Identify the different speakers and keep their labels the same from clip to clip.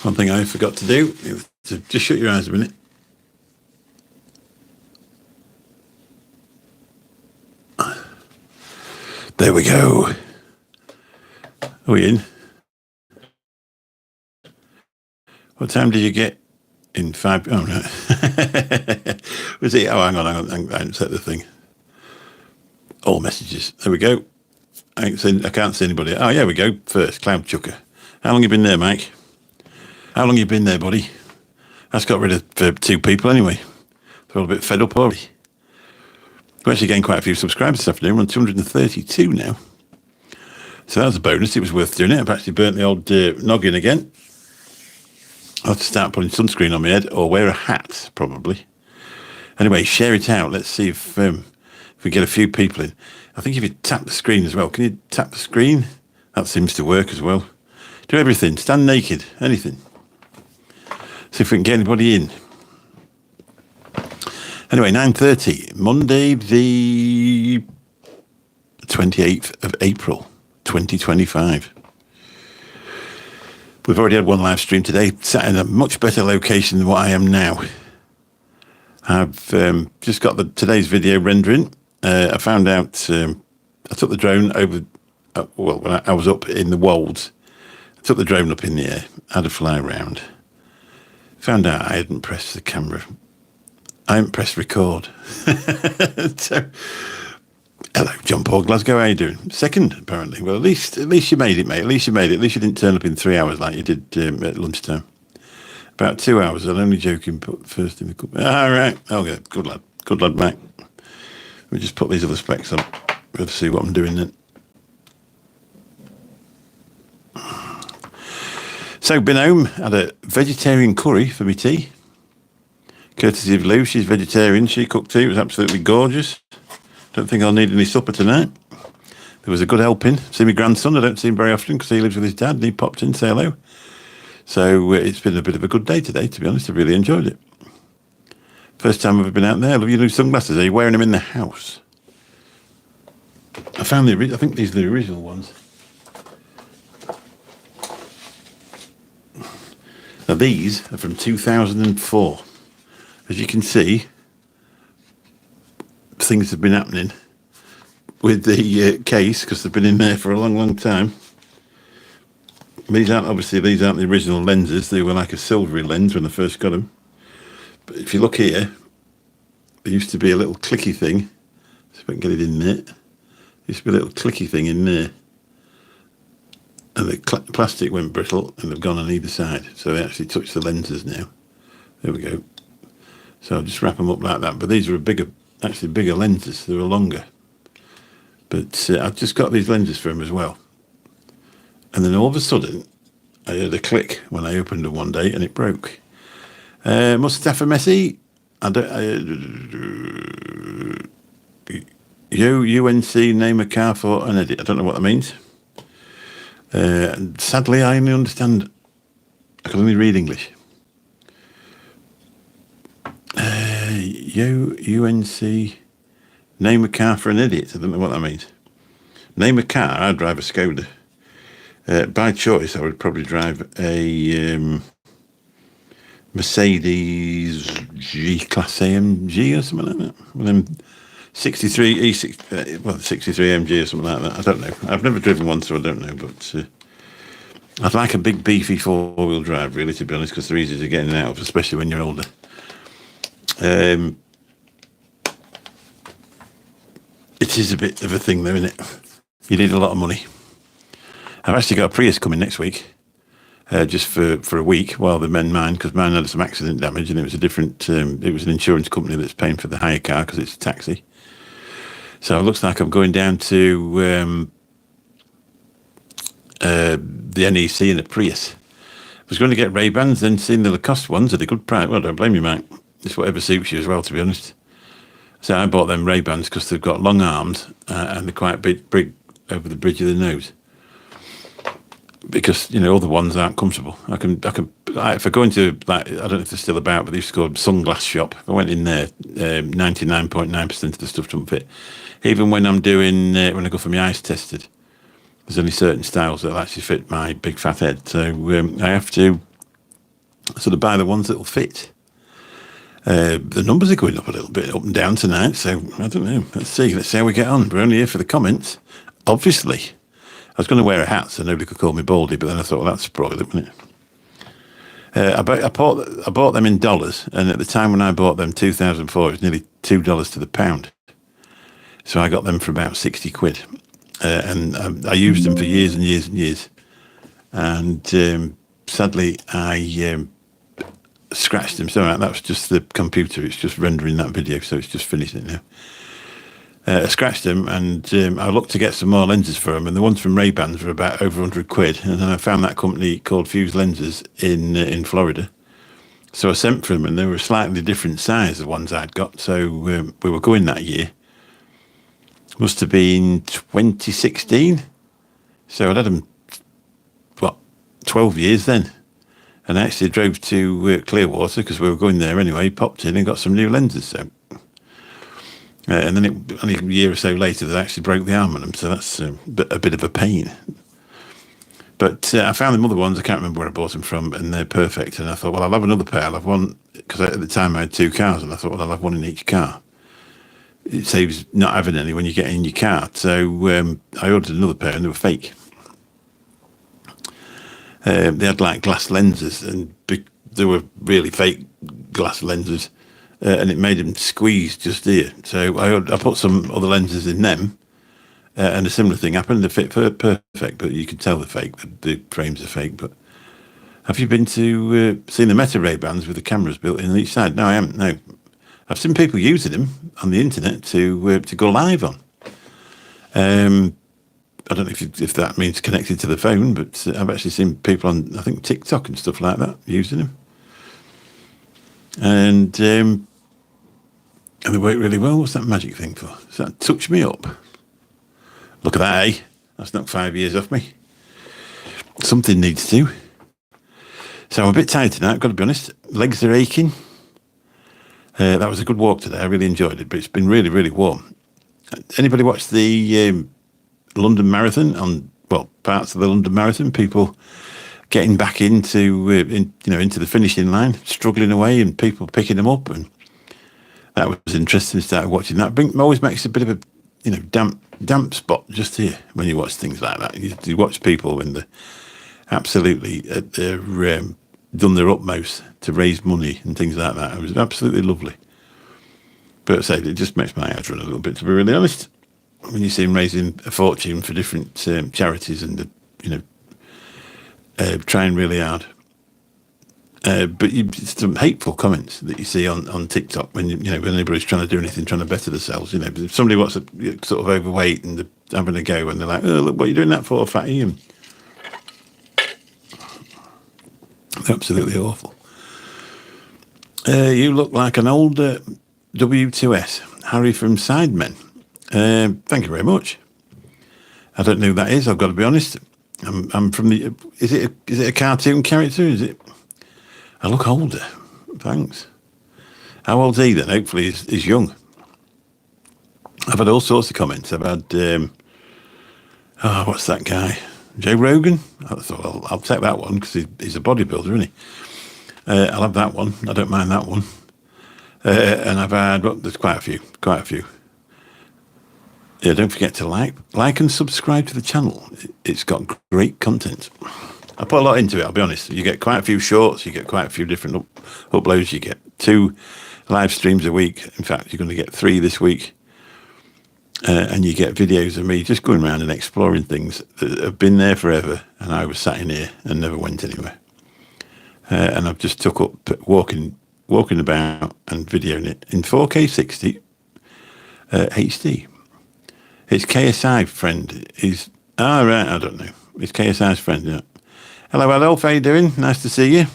Speaker 1: One thing I forgot to do is to just shut your eyes a minute. There we go. Are we in? What time did you get in? 5? Oh, no. Was it? Oh, hang on. I haven't set the thing. All messages. There we go. I can't see anybody. Oh, yeah, we go. First, Cloud Chucker. How long you been there, Mike? How long you been there, buddy? That's got rid of 2 people anyway. They're all a bit fed up already. We're actually getting quite a few subscribers this afternoon. We're on 232 now. So that was a bonus. It was worth doing it. I've actually burnt the old noggin again. I'll have to start putting sunscreen on my head or wear a hat, probably. Anyway, share it out. Let's see if we get a few people in. I think if you tap the screen as well. Can you tap the screen? That seems to work as well. Do everything. Stand naked. Anything. See if we can get anybody in. Anyway, 9:30, Monday the 28th of April, 2025. We've already had one live stream today, sat in a much better location than what I am now. I've just got today's video rendering. I found out, I took the drone over, when I was up in the Wolds. I took the drone up in the air, had a fly around. Found out I hadn't pressed the camera. I haven't pressed record. So, hello, John Paul Glasgow. How you doing? Second, apparently. Well, at least you made it, mate. At least you made it. At least you didn't turn up in 3 hours like you did at lunchtime. About 2 hours. I'm only joking. Put first in the cup. All right. Okay. Good lad, Mike. Let me just put these other specs on. We'll see what I'm doing then. So, been home. Had a vegetarian curry for my tea. Courtesy of Lou, she's vegetarian. She cooked tea. It was absolutely gorgeous. Don't think I'll need any supper tonight. There was a good helping. See my grandson. I don't see him very often because he lives with his dad and he popped in to say hello. So it's been a bit of a good day today, to be honest. I really enjoyed it. First time I've ever been out there. Love your new sunglasses. Are you wearing them in the house? I found I think these are the original ones. Now these are from 2004. As you can see, things have been happening with the case because they've been in there for a long, long time. These aren't the original lenses. They were like a silvery lens when I first got them. But if you look here, there used to be a little clicky thing. See if I can get it in there. There used to be a little clicky thing in there. And the plastic went brittle and they've gone on either side. So they actually touch the lenses now. There we go. So I'll just wrap them up like that. But these are bigger lenses. They were longer. But I've just got these lenses for him as well. And then all of a sudden, I heard a click when I opened them one day and it broke. Mustafa Messi, UNC, name a car for an edit. I don't know what that means. Sadly, I only understand, I can only read English. UNC, name a car for an idiot. I don't know what that means. Name a car, I'd drive a Skoda. By choice, I would probably drive a Mercedes G-Class AMG or something like that. With them 63 63 AMG or something like that. I don't know. I've never driven one, so I don't know. But I'd like a big, beefy four-wheel drive, really, to be honest, because they're easy to get in and out of, especially when you're older. It is a bit of a thing, though, isn't it? You need a lot of money. I've actually got a Prius coming next week, just for a week while the men mine, because mine had some accident damage, and it was it was an insurance company that's paying for the hire car because it's a taxi. So it looks like I'm going down to the NEC in a Prius. I was going to get Ray-Bans, then seeing the Lacoste ones at a good price. Well, don't blame you, Mike. It's whatever suits you as well, to be honest. So I bought them Ray-Bans because they've got long arms and they're quite big over the bridge of the nose. Because, other ones aren't comfortable. If I go into, I don't know if they're still about, but they used to go to Sunglass Shop. If I went in there, 99.9% of the stuff doesn't fit. Even when I'm doing, when I go for my eyes tested, there's only certain styles that'll actually fit my big fat head. So I have to sort of buy the ones that will fit. The numbers are going up a little bit, up and down tonight, so I don't know. Let's see how we get on. We're only here for the comments. Obviously, I was going to wear a hat so nobody could call me Baldy, but then I thought, well, that's broiling, wasn't it? I bought them in dollars, and at the time when I bought them, 2004, it was nearly $2 to the pound. So I got them for about 60 quid. And I used them for years and years and years. And sadly, I scratched them. So that was just the computer. It's just rendering that video, so it's just finished it now. I scratched them, and I looked to get some more lenses for them, and the ones from Ray-Bans were about over 100 quid. And then I found that company called Fuse Lenses in Florida. So I sent for them, and they were a slightly different size, the ones I'd got. So we were going that year. Must have been 2016. So I'd had them, 12 years then. And I actually drove to Clearwater because we were going there anyway, popped in and got some new lenses. So. And then only a year or so later, they actually broke the arm on them, so that's a bit of a pain. But I found them other ones, I can't remember where I bought them from, and they're perfect. And I thought, well, I'll have another pair. I'll have one, because at the time I had 2 cars, and I thought, well, I'll have one in each car. It saves not having any when you get in your car. So I ordered another pair, and they were fake. They had like glass lenses, and they were really fake glass lenses. And it made them squeeze just here. So I put some other lenses in them, and a similar thing happened. They fit perfect, but you can tell they're fake. The frames are fake. But have you been to seen the Meta Ray-Bans with the cameras built in on each side? No, I haven't. No, I've seen people using them on the internet to go live on. I don't know if that means connected to the phone, but I've actually seen people on, I think, TikTok and stuff like that using them. And they work really well. What's that magic thing for? Does that touch me up? Look at that, eh? That's knocked 5 years off me. Something needs to. So I'm a bit tired tonight, I've got to be honest. Legs are aching. That was a good walk today. I really enjoyed it, but it's been really, really warm. Anybody watch the London Marathon? Parts of the London Marathon, people getting back into into the finishing line, struggling away, and people picking them up, and that was interesting. Started watching that. Always makes a bit of a damp spot just here when you watch things like that. You watch people when they're absolutely done their utmost to raise money and things like that. It was absolutely lovely. But I say it just makes my eyes run a little bit, to be really honest. When you see them raising a fortune for different charities and trying really hard. But some hateful comments that you see on TikTok when when anybody's trying to do anything, trying to better themselves. If somebody wants to sort of overweight and they're having a go, and they're like, "Oh, look, what are you doing that for, fatty?" And they're absolutely awful. You look like an old W2S, Harry from Sidemen. Thank you very much. I don't know who that is. I've got to be honest. I'm from the. Is it a cartoon character? Is it? I look older. Thanks. How old's he then? Hopefully he's young. I've had all sorts of comments. I've had, what's that guy? Joe Rogan? I thought, I'll take that one because he's a bodybuilder, isn't he? I'll have that one. I don't mind that one. And I've had, there's quite a few. Yeah, don't forget to like and subscribe to the channel. It's got great content. I put a lot into it, I'll be honest. You get quite a few shorts, you get quite a few different uploads, you get 2 live streams a week. In fact, you're going to get 3 this week. And you get videos of me just going around and exploring things that have been there forever, and I was sat in here and never went anywhere. And I've just took up walking about and videoing it in 4K 60 HD. It's KSI friend. Right, I don't know. It's KSI's friend, yeah. Hello, Adolf, how you doing? Nice to see you.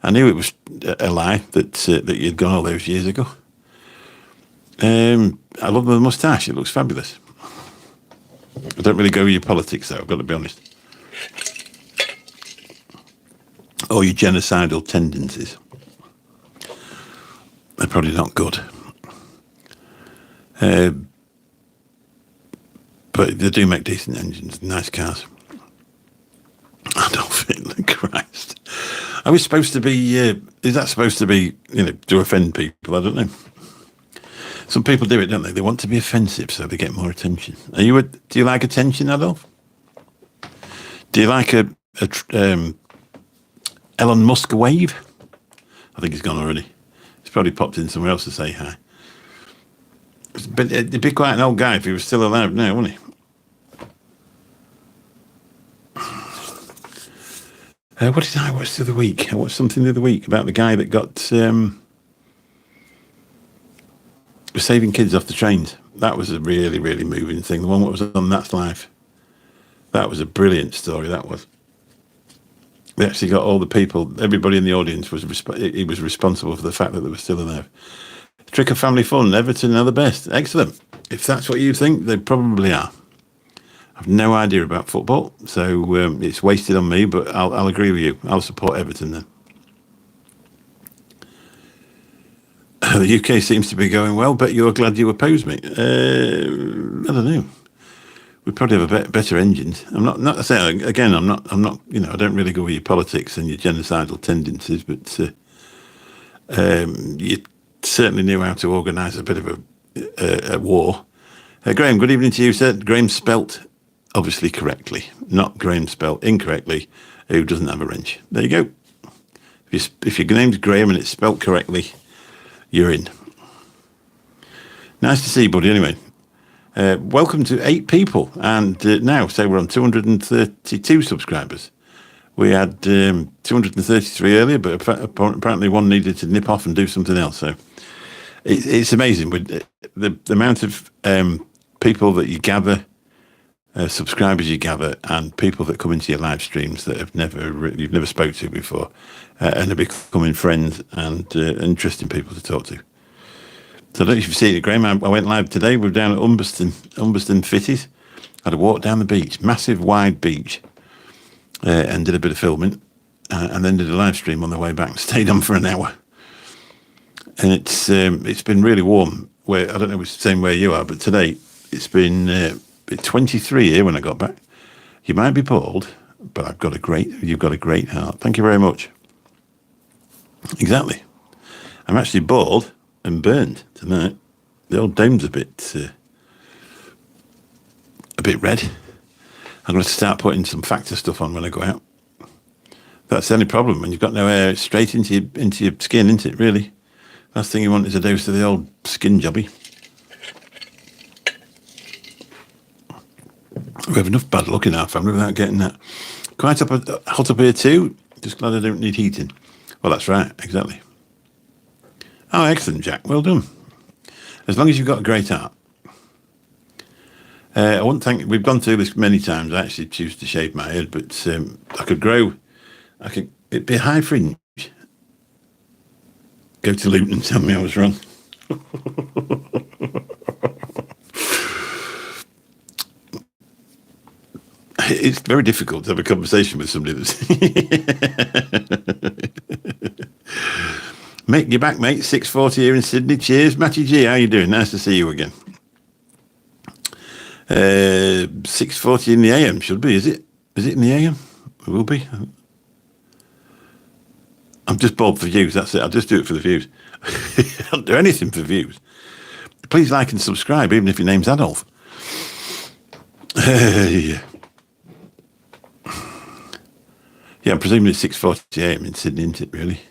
Speaker 1: I knew it was a lie that you'd gone all those years ago. I love the moustache. It looks fabulous. I don't really go with your politics, though, I've got to be honest. Or your genocidal tendencies. They're probably not good. But they do make decent engines, nice cars. I don't feel like Christ. I was supposed to be, is that supposed to be, to offend people? I don't know. Some people do it, don't they? They want to be offensive so they get more attention. Do you like attention, Adolf? Do you like a Elon Musk wave? I think he's gone already. He's probably popped in somewhere else to say hi. But he'd be quite an old guy if he was still alive now, wouldn't he? What did I watch the other week? I watched something the other week about the guy that was saving kids off the trains. That was a really, really moving thing. The one that was on That's Life. That was a brilliant story, that was. They actually got all the people, everybody in the audience he was responsible for the fact that they were still alive. Trick of family fun, Everton are the best. Excellent. If that's what you think, they probably are. I've no idea about football, so it's wasted on me, but I'll agree with you. I'll support Everton then. The UK seems to be going well, but you're glad you opposed me. I don't know. We probably have better engines. I'm not saying again. I'm not. I don't really go with your politics and your genocidal tendencies, but you certainly knew how to organise a bit of a war. Graham, good evening to you, sir. Graham spelt obviously correctly, not Graham spelt incorrectly, who doesn't have a wrench. There you go. If your name's Graham and it's spelt correctly, you're in. Nice to see you, buddy, anyway. Welcome to 8 people, and now, say we're on 232 subscribers. We had 233 earlier, but apparently one needed to nip off and do something else, so it's amazing. With the amount of people that you gather, subscribers you gather, and people that come into your live streams that you've never spoke to before, and are becoming friends and interesting people to talk to. So I don't know if you've seen it, Graham. I went live today. We're down at Umberston Fitties. Had a walk down the beach, massive wide beach, and did a bit of filming, and then did a live stream on the way back. Stayed on for an hour, and it's been really warm. Where I don't know if it's the same where you are, but today it's been 23 here when I got back. You might be bald, but you've got a great heart. Thank you very much. Exactly. I'm actually bald and burned tonight. The old dome's a bit red. I'm going to start putting some Factor stuff on when I go out. That's the only problem when you've got no hair. It's straight into your skin, isn't it? Really, last thing you want is a dose of the old skin jobby. We have enough bad luck in our family without getting that. Quite hot up here too. Just glad I don't need heating. Well, that's right, exactly. Oh, excellent, Jack. Well done. As long as you've got a great heart. I wouldn't think we've gone through this many times. I actually choose to shave my head, but it'd be a high fringe. Go to Luton and tell me I was wrong. It's very difficult to have a conversation with somebody that's... Mick, you're back, mate. 6:40 here in Sydney. Cheers. Matty G, how you doing? Nice to see you again. 6:40 in the AM, should be, is it? Is it in the AM? It will be. I'm just bored for views, that's it. I'll just do it for the views. I'll do anything for views. Please like and subscribe, even if your name's Adolf. Yeah. Yeah, I'm presuming it's 6:40 AM in Sydney, isn't it, really?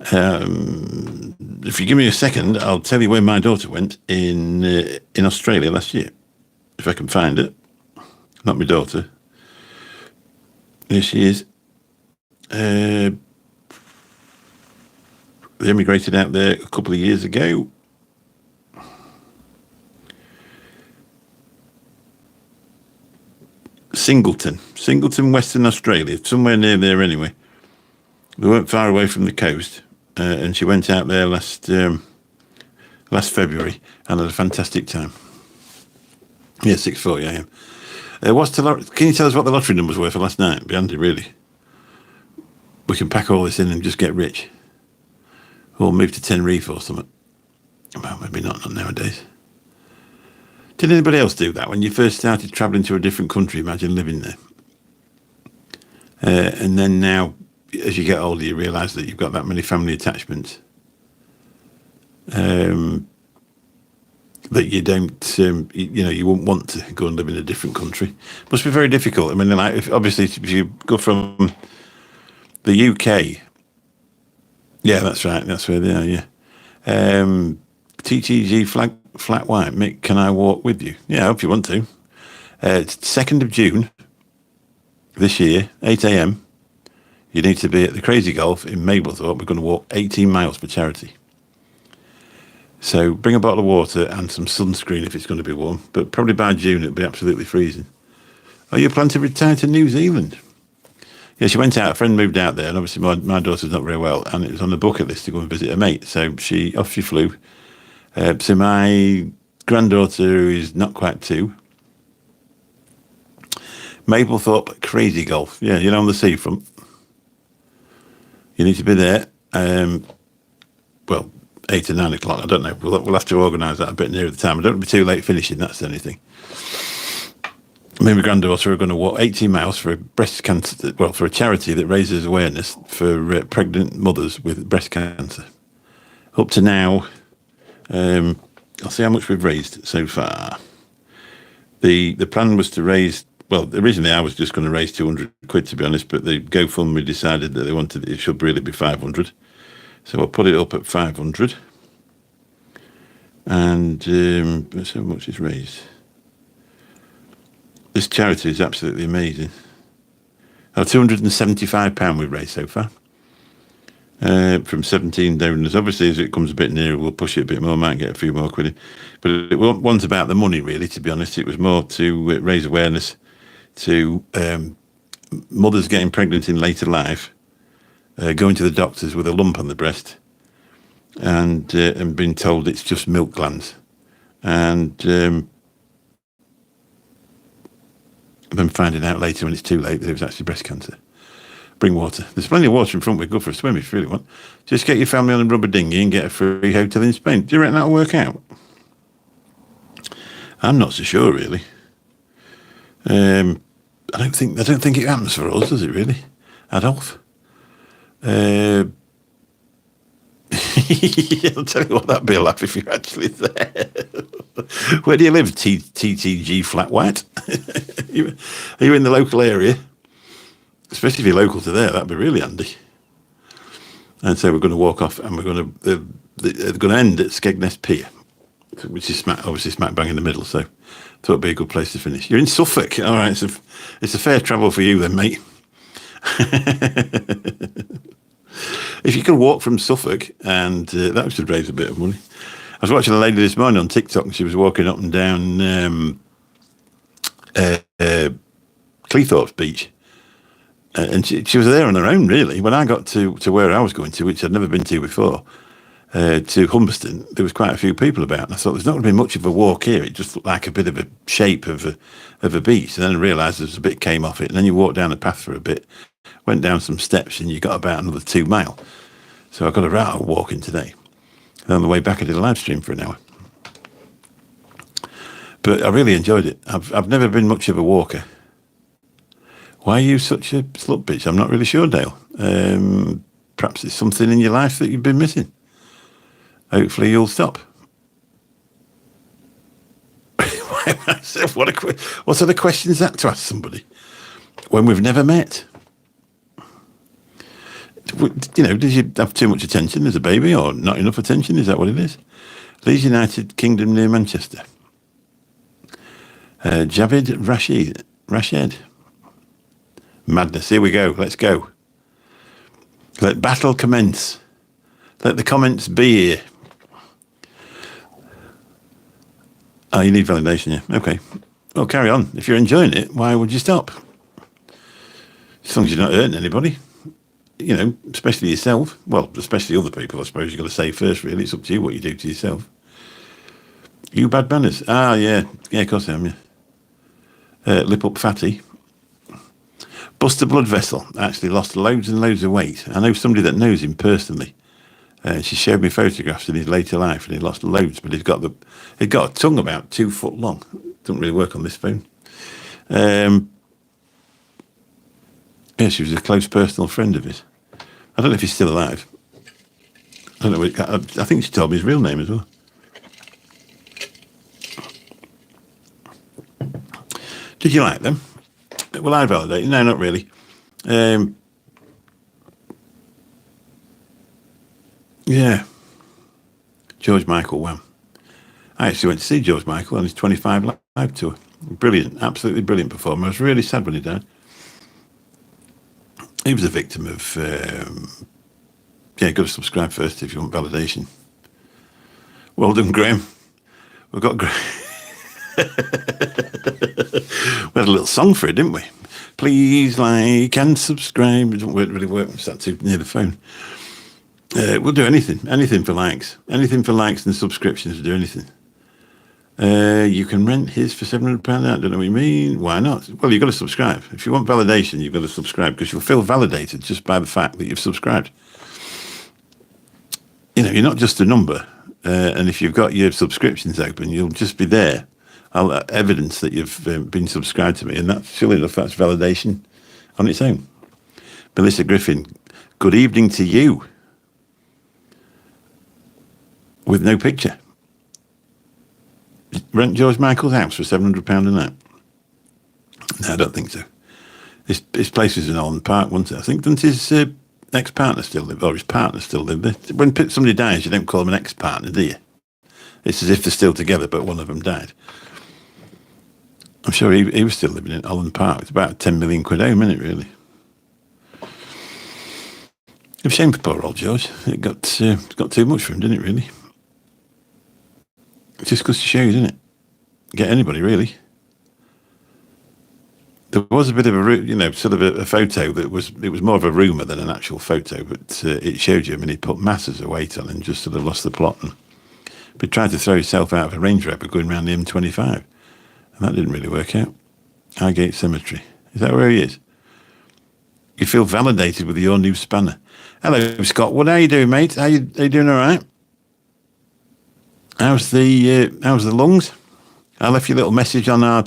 Speaker 1: If you give me a second, I'll tell you where my daughter went in Australia last year, if I can find it. Not my daughter. There she is. They emigrated out there a couple of years ago. Singleton, Western Australia, somewhere near there anyway. We weren't far away from the coast, and she went out there last February and had a fantastic time. Yeah, 6:40 AM. Can you tell us what the lottery numbers were for last night? It'd be handy, really. We can pack all this in and just get rich. Or move to Tenerife or something. Well, maybe not nowadays. Did anybody else do that when you first started travelling to a different country? Imagine living there. And then now as you get older, you realise that you've got that many family attachments that you don't, you wouldn't want to go and live in a different country. Must be very difficult. I mean, like, obviously, if you go from the UK, yeah, that's right, that's where they are, yeah. TTG flat white, Mick, can I walk with you? Yeah, if you want to. It's 2nd of June this year, 8 a.m. You need to be at the Crazy Golf in Mablethorpe. We're going to walk 18 miles for charity. So bring a bottle of water and some sunscreen if it's going to be warm. But probably by June it'll be absolutely freezing. Oh, you plan to retire to New Zealand? Yeah, she went out. A friend moved out there, and obviously my daughter's not very well, and it was on the bucket list to go and visit her mate. So off she flew. So my granddaughter, who is not quite 2, Mablethorpe Crazy Golf. Yeah, on the seafront. You need to be there. 8 or 9 o'clock. I don't know. We'll have to organise that a bit nearer the time. I don't want to be too late finishing. That's the only thing. Me and my granddaughter are going to walk 18 miles for a breast cancer. Well, for a charity that raises awareness for pregnant mothers with breast cancer. Up to now, I'll see how much we've raised so far. The plan was to raise. Well, originally I was just going to raise 200 quid, to be honest, but the GoFundMe decided that they wanted it should really be 500. So I'll put it up at 500. And let's see how much is raised. This charity is absolutely amazing. £275 we've raised so far. From 17 donors. Obviously, as it comes a bit nearer, we'll push it a bit more, might get a few more quid in. But it wasn't about the money, really, to be honest. It was more to raise awareness to mothers getting pregnant in later life, going to the doctors with a lump on the breast, and being told it's just milk glands, and then finding out later when it's too late that it was actually breast cancer. Bring water. There's plenty of water in front. We go for a swim if you really want. Just get your family on a rubber dinghy and get a free hotel in Spain. Do you reckon that'll work out? I'm not so sure, really. I don't think it happens for us, does it really, Adolf? I'll tell you what, that'd be a laugh if you're actually there. Where do you live, TTG Flat White? Are you in the local area? Especially if you're local to there, that'd be really handy. And so we're going to walk off, and we're going to end at Skegness Pier, which is obviously smack bang in the middle. So I thought it'd be a good place to finish. You're in Suffolk, all right? It's a fair travel for you then, mate. If you could walk from Suffolk, and that should raise a bit of money. I was watching a lady this morning on TikTok, and she was walking up and down Cleethorpes Beach. And she was there on her own, really. When I got to where I was going to, which I'd never been to before, to Humberston, there was quite a few people about. And I thought, there's not going to be much of a walk here. It just looked like a bit of a shape of a beach. And then I realised there's a bit came off it. And then you walk down the path for a bit, went down some steps, and you got about another 2 mile. So I got a rattle walking today. And on the way back, I did a live stream for an hour. But I really enjoyed it. I've never been much of a walker. Why are you such a slut bitch? I'm not really sure, Dale. Perhaps it's something in your life that you've been missing. Hopefully you'll stop. What sort of question is that to ask somebody when we've never met? Did you have too much attention as a baby, or not enough attention? Is that what it is? Leeds United Kingdom near Manchester. Javid Rashid. Madness. Here we go. Let's go. Let battle commence. Let the comments be here. Oh, you need validation, yeah. Okay. Well, carry on. If you're enjoying it, why would you stop? As long as you're not hurting anybody. Especially yourself. Well, especially other people, I suppose you've got to say first, really. It's up to you what you do to yourself. You bad manners. Ah, yeah. Yeah, of course I am, yeah. Lip up fatty. Bust a blood vessel. Actually lost loads and loads of weight. I know somebody that knows him personally. She showed me photographs in his later life, and he lost loads, but he's got a tongue about 2 foot long. Doesn't really work on this phone. Yeah, she was a close personal friend of his. I don't know if he's still alive. I don't know. I think she told me his real name as well. Did you like them? Well, I validate. No, not really. Yeah. George Michael, wow. I actually went to see George Michael on his 25 live tour. Brilliant, absolutely brilliant performer. I was really sad when he died. He was a victim of, you've got to subscribe first if you want validation. Well done, Graham. We've got Graham. We had a little song for it, didn't we? Please like and subscribe. It doesn't really work. It's that too near the phone. We'll do anything for likes. Anything for likes and subscriptions, we'll do anything. You can rent his for £700. I don't know what you mean. Why not? Well, you've got to subscribe. If you want validation, you've got to subscribe because you'll feel validated just by the fact that you've subscribed. You know, you're not just a number. And if you've got your subscriptions open, you'll just be there. Evidence that you've been subscribed to me. And that's, surely enough, that's validation on its own. Melissa Griffin, good evening to you. With no picture. Rent George Michael's house for £700 a night? No, I don't think so. His place was in Holland Park, wasn't it? I think, doesn't his ex-partner still live, or his partner still live there? When somebody dies, you don't call them an ex-partner, do you? It's as if they're still together, but one of them died. I'm sure he was still living in Holland Park. It's about 10 million quid home, isn't it, really? It's a shame for poor old George. It got too much for him, didn't it, really? It just goes to show you, didn't it? Get anybody, really. There was a bit of a photo that it was more of a rumour than an actual photo, but it showed you, he put masses of weight on and just sort of lost the plot. And he tried to throw himself out of a Range Rover going around the M25. And that didn't really work out. Highgate Cemetery. Is that where he is? You feel validated with your new spanner. Hello, Scott. What are you doing, mate? Are you doing all right? How's the lungs? I left you a little message on our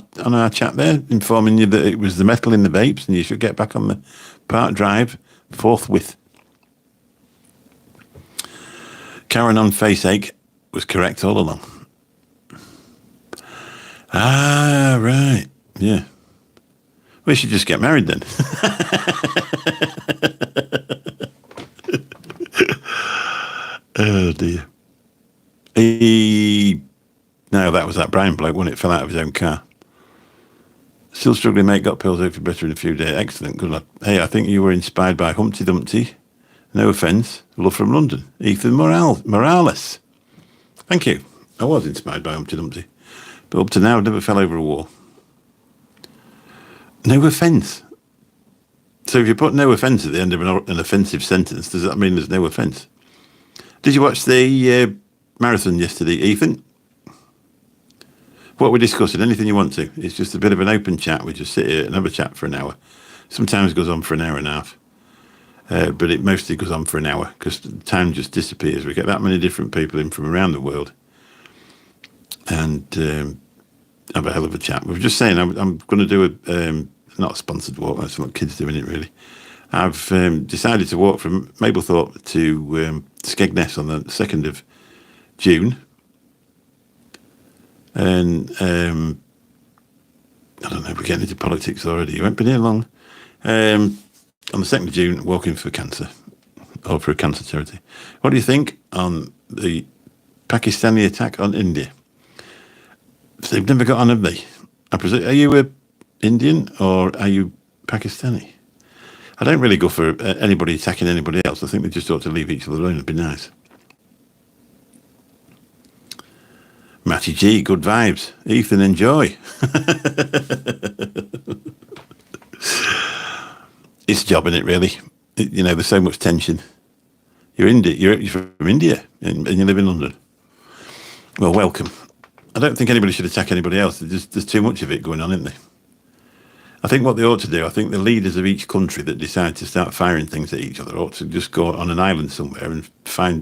Speaker 1: chat there, informing you that it was the metal in the vapes, and you should get back on the park drive forthwith. Karen on face ache was correct all along. Ah, right, yeah. We should just get married then. Oh dear. No, that was that Brian bloke when it fell out of his own car. Still struggling, mate. Got pills out for better in a few days. Excellent. Good luck. Hey, I think you were inspired by Humpty Dumpty. No offence. Love from London. Ethan Morales. Thank you. I was inspired by Humpty Dumpty. But up to now, I've never fell over a wall. No offence. So if you put no offence at the end of an offensive sentence, does that mean there's no offence? Did you watch the marathon yesterday, Ethan? What we're discussing, anything you want to. It's just a bit of an open chat. We just sit here and have a chat for an hour. Sometimes it goes on for an hour and a half. But it mostly goes on for an hour because time just disappears. We get that many different people in from around the world. And have a hell of a chat. We were just saying, I'm going to do not a sponsored walk. That's what kids do, isn't it, really? I've decided to walk from Mablethorpe to Skegness on the 2nd of June. And I don't know, we're getting into politics already. You won't be here long. On the 2nd of June, walking for cancer, or for a cancer charity. What do you think on the Pakistani attack on India? They've never got on, have they? I presume, are you a Indian or are you Pakistani? I don't really go for anybody attacking anybody else. I think they just ought to leave each other alone. It'd be nice. Matty G, good vibes. Ethan, enjoy. It's a job, isn't it, really? There's so much tension. You're from India and you live in London. Well, welcome. I don't think anybody should attack anybody else. There's too much of it going on, isn't there? I think what they ought to do, I think the leaders of each country that decide to start firing things at each other ought to just go on an island somewhere and fire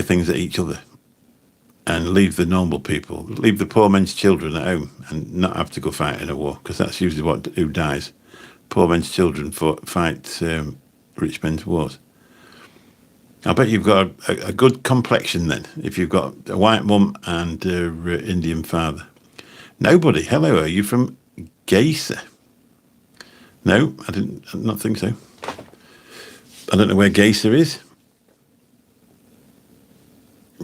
Speaker 1: things at each other and leave the normal people, leave the poor men's children at home and not have to go fight in a war, because that's usually who dies. Poor men's children fight rich men's wars. I bet you've got a good complexion then, if you've got a white mum and an Indian father. Nobody. Hello, are you from Gaisa? No, I didn't. Not think so. I don't know where Gaisa is.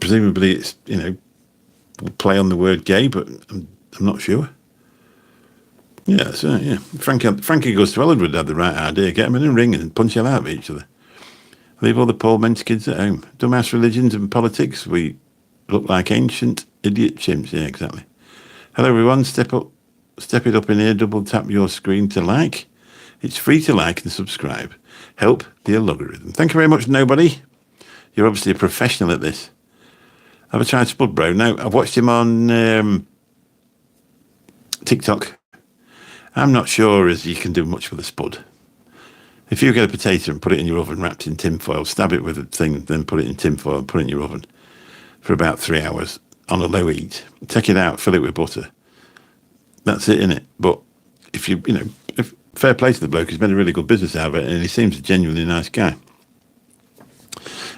Speaker 1: Presumably it's, play on the word gay, but I'm not sure. Yeah, so yeah. Frankie goes to Hollywood had the right idea. Get them in a ring and punch hell out of each other. Leave all the poor men's kids at home. Dumbass religions and politics. We look like ancient idiot chimps. Yeah, exactly. Hello, everyone. Step it up in here. Double tap your screen to like. It's free to like and subscribe. Help the algorithm. Thank you very much, nobody. You're obviously a professional at this. Have I tried Spud Bro? No, I've watched him on TikTok. I'm not sure as you can do much with a spud. If you get a potato and put it in your oven wrapped in tinfoil, stab it with a thing, then put it in tinfoil and put it in your oven for about 3 hours on a low heat. Take it out, fill it with butter. That's it, innit? But if if fair play to the bloke, he's made a really good business out of it, and he seems a genuinely nice guy.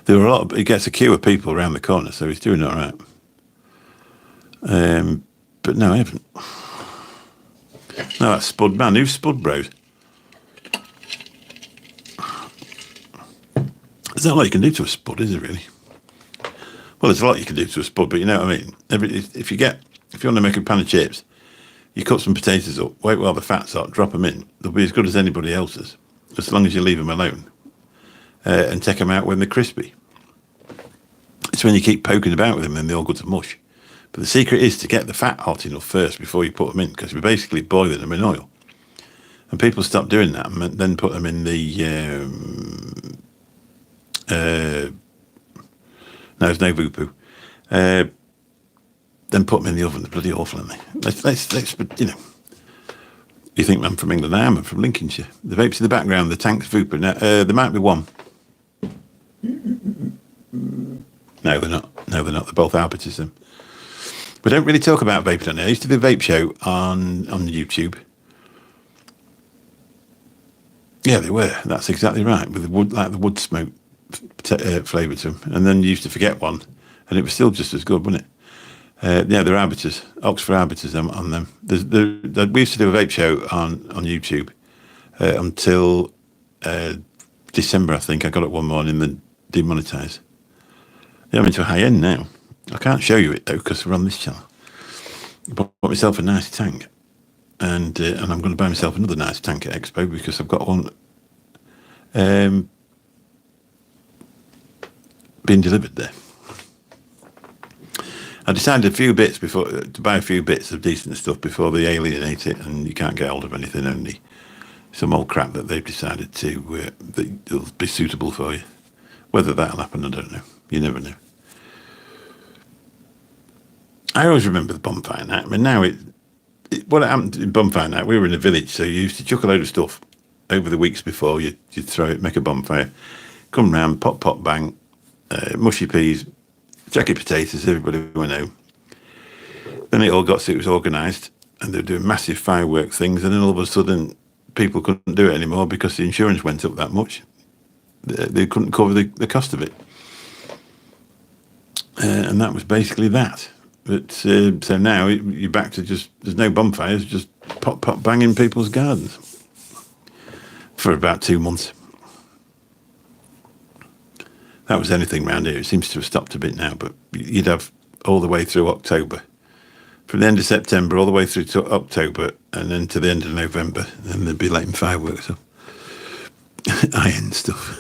Speaker 1: There were he gets a queue of people around the corner, so he's doing all right. But no, I haven't. No, that's Spud Man. Who's Spud Bros? There's not a lot you can do to a spud, is it really? Well, there's a lot you can do to a spud, but you know what I mean? If you want to make a pan of chips, you cut some potatoes up, wait while the fat's hot, drop them in. They'll be as good as anybody else's, as long as you leave them alone. And take them out when they're crispy. It's when you keep poking about with them, then they all go to mush. But the secret is to get the fat hot enough first before you put them in, because we're basically boiling them in oil. And people stop doing that and then put them in the... no, there's no Vupu. Then put them in the oven. They're bloody awful, aren't they? Let's you think I'm from England? I am. I'm from Lincolnshire. The vapes in the background, the tank's Vupu. Now, there might be one. No, they're not. No, they're not. They're both arbiters. We don't really talk about vaping on there. I used to do a vape show on YouTube. Yeah, they were. That's exactly right. With the wood smoke flavour to them. And then you used to forget one, and it was still just as good, wasn't it? Yeah, they're arbiters. Oxford arbiters on them. We used to do a vape show on YouTube until December, I think. I got it one morning, then demonetised. Yeah, I'm into a high end now. I can't show you it though because we're on this channel. I bought myself a nice tank, and I'm going to buy myself another nice tank at Expo because I've got one being delivered there. I decided to buy a few bits of decent stuff before they alienate it, and you can't get hold of anything, only some old crap that they've decided that'll be suitable for you. Whether that'll happen, I don't know. You never know. I always remember the bonfire night. I mean, now what happened in bonfire night, we were in a village, so you used to chuck a load of stuff over the weeks before. You'd throw it, make a bonfire, come round, pop, bang, mushy peas, jacket potatoes, everybody went home. Then it was organised, and they were doing massive firework things, and then all of a sudden people couldn't do it anymore because the insurance went up that much. They couldn't cover the cost of it. And that was basically that. But so now you're back to there's no bonfires, just pop, bang in people's gardens for about 2 months. That was anything round here. It seems to have stopped a bit now, but you'd have all the way through October. From the end of September all the way through to October, and then to the end of November, and they'd be letting fireworks up. Iron stuff.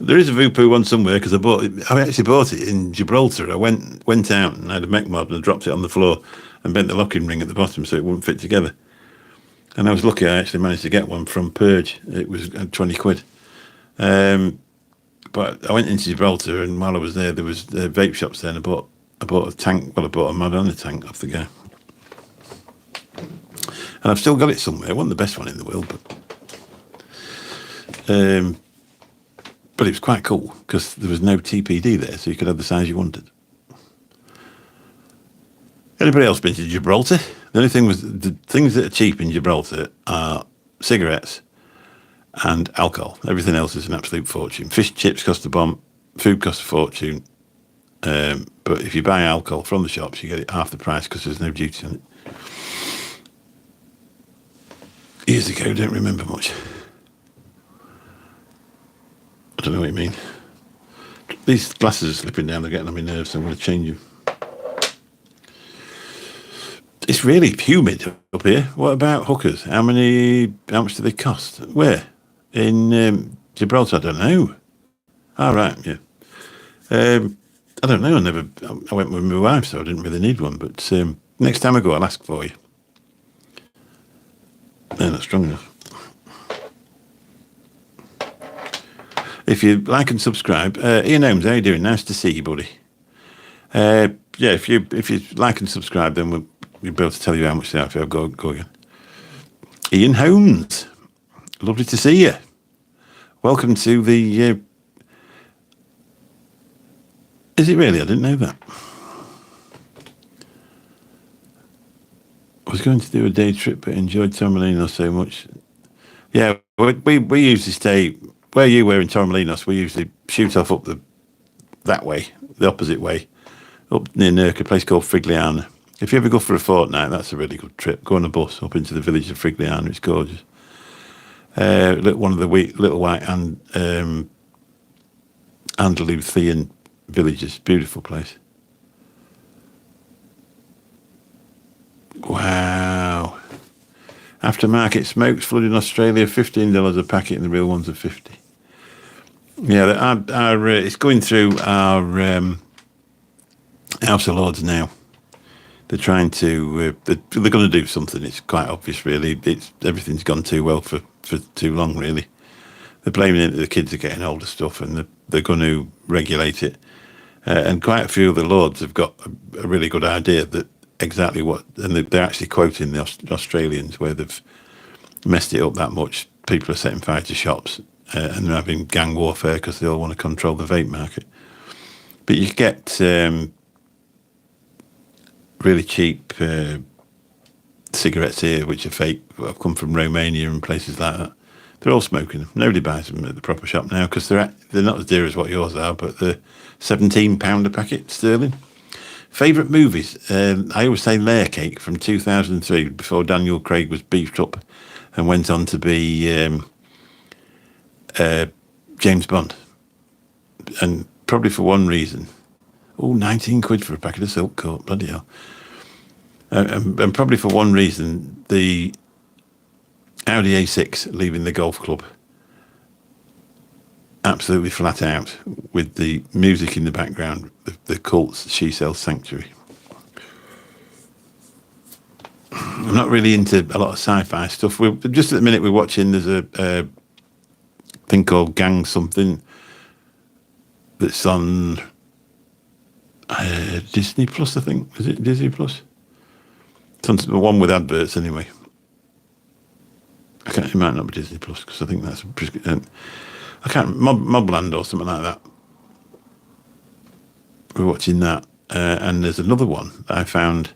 Speaker 1: There is a Vupu one somewhere because I actually bought it in Gibraltar. I went out and had a mech mod and I dropped it on the floor and bent the locking ring at the bottom so it wouldn't fit together. And I was lucky I actually managed to get one from Purge. It was 20 quid. But I went into Gibraltar, and while I was there was vape shops there, and I bought a tank. Well, I bought a mod on a tank off the guy. And I've still got it somewhere. It wasn't the best one in the world, but it was quite cool because there was no TPD there, so you could have the size you wanted. Anybody else been to Gibraltar? The only thing was the things that are cheap in Gibraltar are cigarettes and alcohol. Everything else is an absolute fortune. Fish and chips cost a bomb. Food costs a fortune. But if you buy alcohol from the shops, you get it half the price because there's no duty on it. Years ago, don't remember much. I don't know what you mean. These glasses are slipping down. They're getting on my nerves, so I'm going to change them. It's really humid up here. What about hookers? How much do they cost? Where? In Gibraltar? I don't know. Oh, right, yeah. I don't know. I went with my wife, so I didn't really need one. But next time I go, I'll ask for you. They're not strong enough. If you like and subscribe, Ian Holmes, how you doing? Nice to see you, buddy. Yeah, if you like and subscribe, then we'll be able to tell you how much they are. If I'll go again. Ian Holmes, lovely to see you. Welcome to the. Is it really? I didn't know that. I was going to do a day trip, but enjoyed Torremolinos so much. Yeah, we usually stay where you were in Torremolinos. We usually shoot off up that way, the opposite way, up near Nurka, a place called Frigliana. If you ever go for a fortnight, that's a really good trip. Go on a bus up into the village of Frigliana. It's gorgeous. One of the little white Andalusian villages. Beautiful place. Wow. Aftermarket smokes flood in Australia, $15 a packet, and the real ones are $50. Yeah, it's going through our House of Lords now. They're trying to. They're going to do something. It's quite obvious, really. Everything's gone too well for too long, really. They're blaming it that the kids are getting older stuff, and they're going to regulate it. And quite a few of the lords have got a really good idea that exactly what, and they're actually quoting the Australians where they've messed it up that much. People are setting fire to shops and they're having gang warfare because they all want to control the vape market. But you get really cheap cigarettes here, which are fake. I've come from Romania and places like that. They're all smoking them. Nobody buys them at the proper shop now because they're not as dear as what yours are, but they're £17 a packet sterling. Favourite movies? I always say Layer Cake from 2003, before Daniel Craig was beefed up and went on to be James Bond. And probably for one reason. 19 quid for a packet of silk coat, bloody hell. And probably for one reason, the Audi A6 leaving the golf club absolutely flat out with the music in the background, the Cults She Sells Sanctuary. I'm not really into a lot of sci-fi stuff. Just at the minute we're watching, there's a thing called Gang something that's on Disney Plus, I think. Is it Disney Plus? It's the one with adverts anyway. It might not be Disney Plus because I think that's I can't Mobland or something like that. We're watching that, and there's another one that I found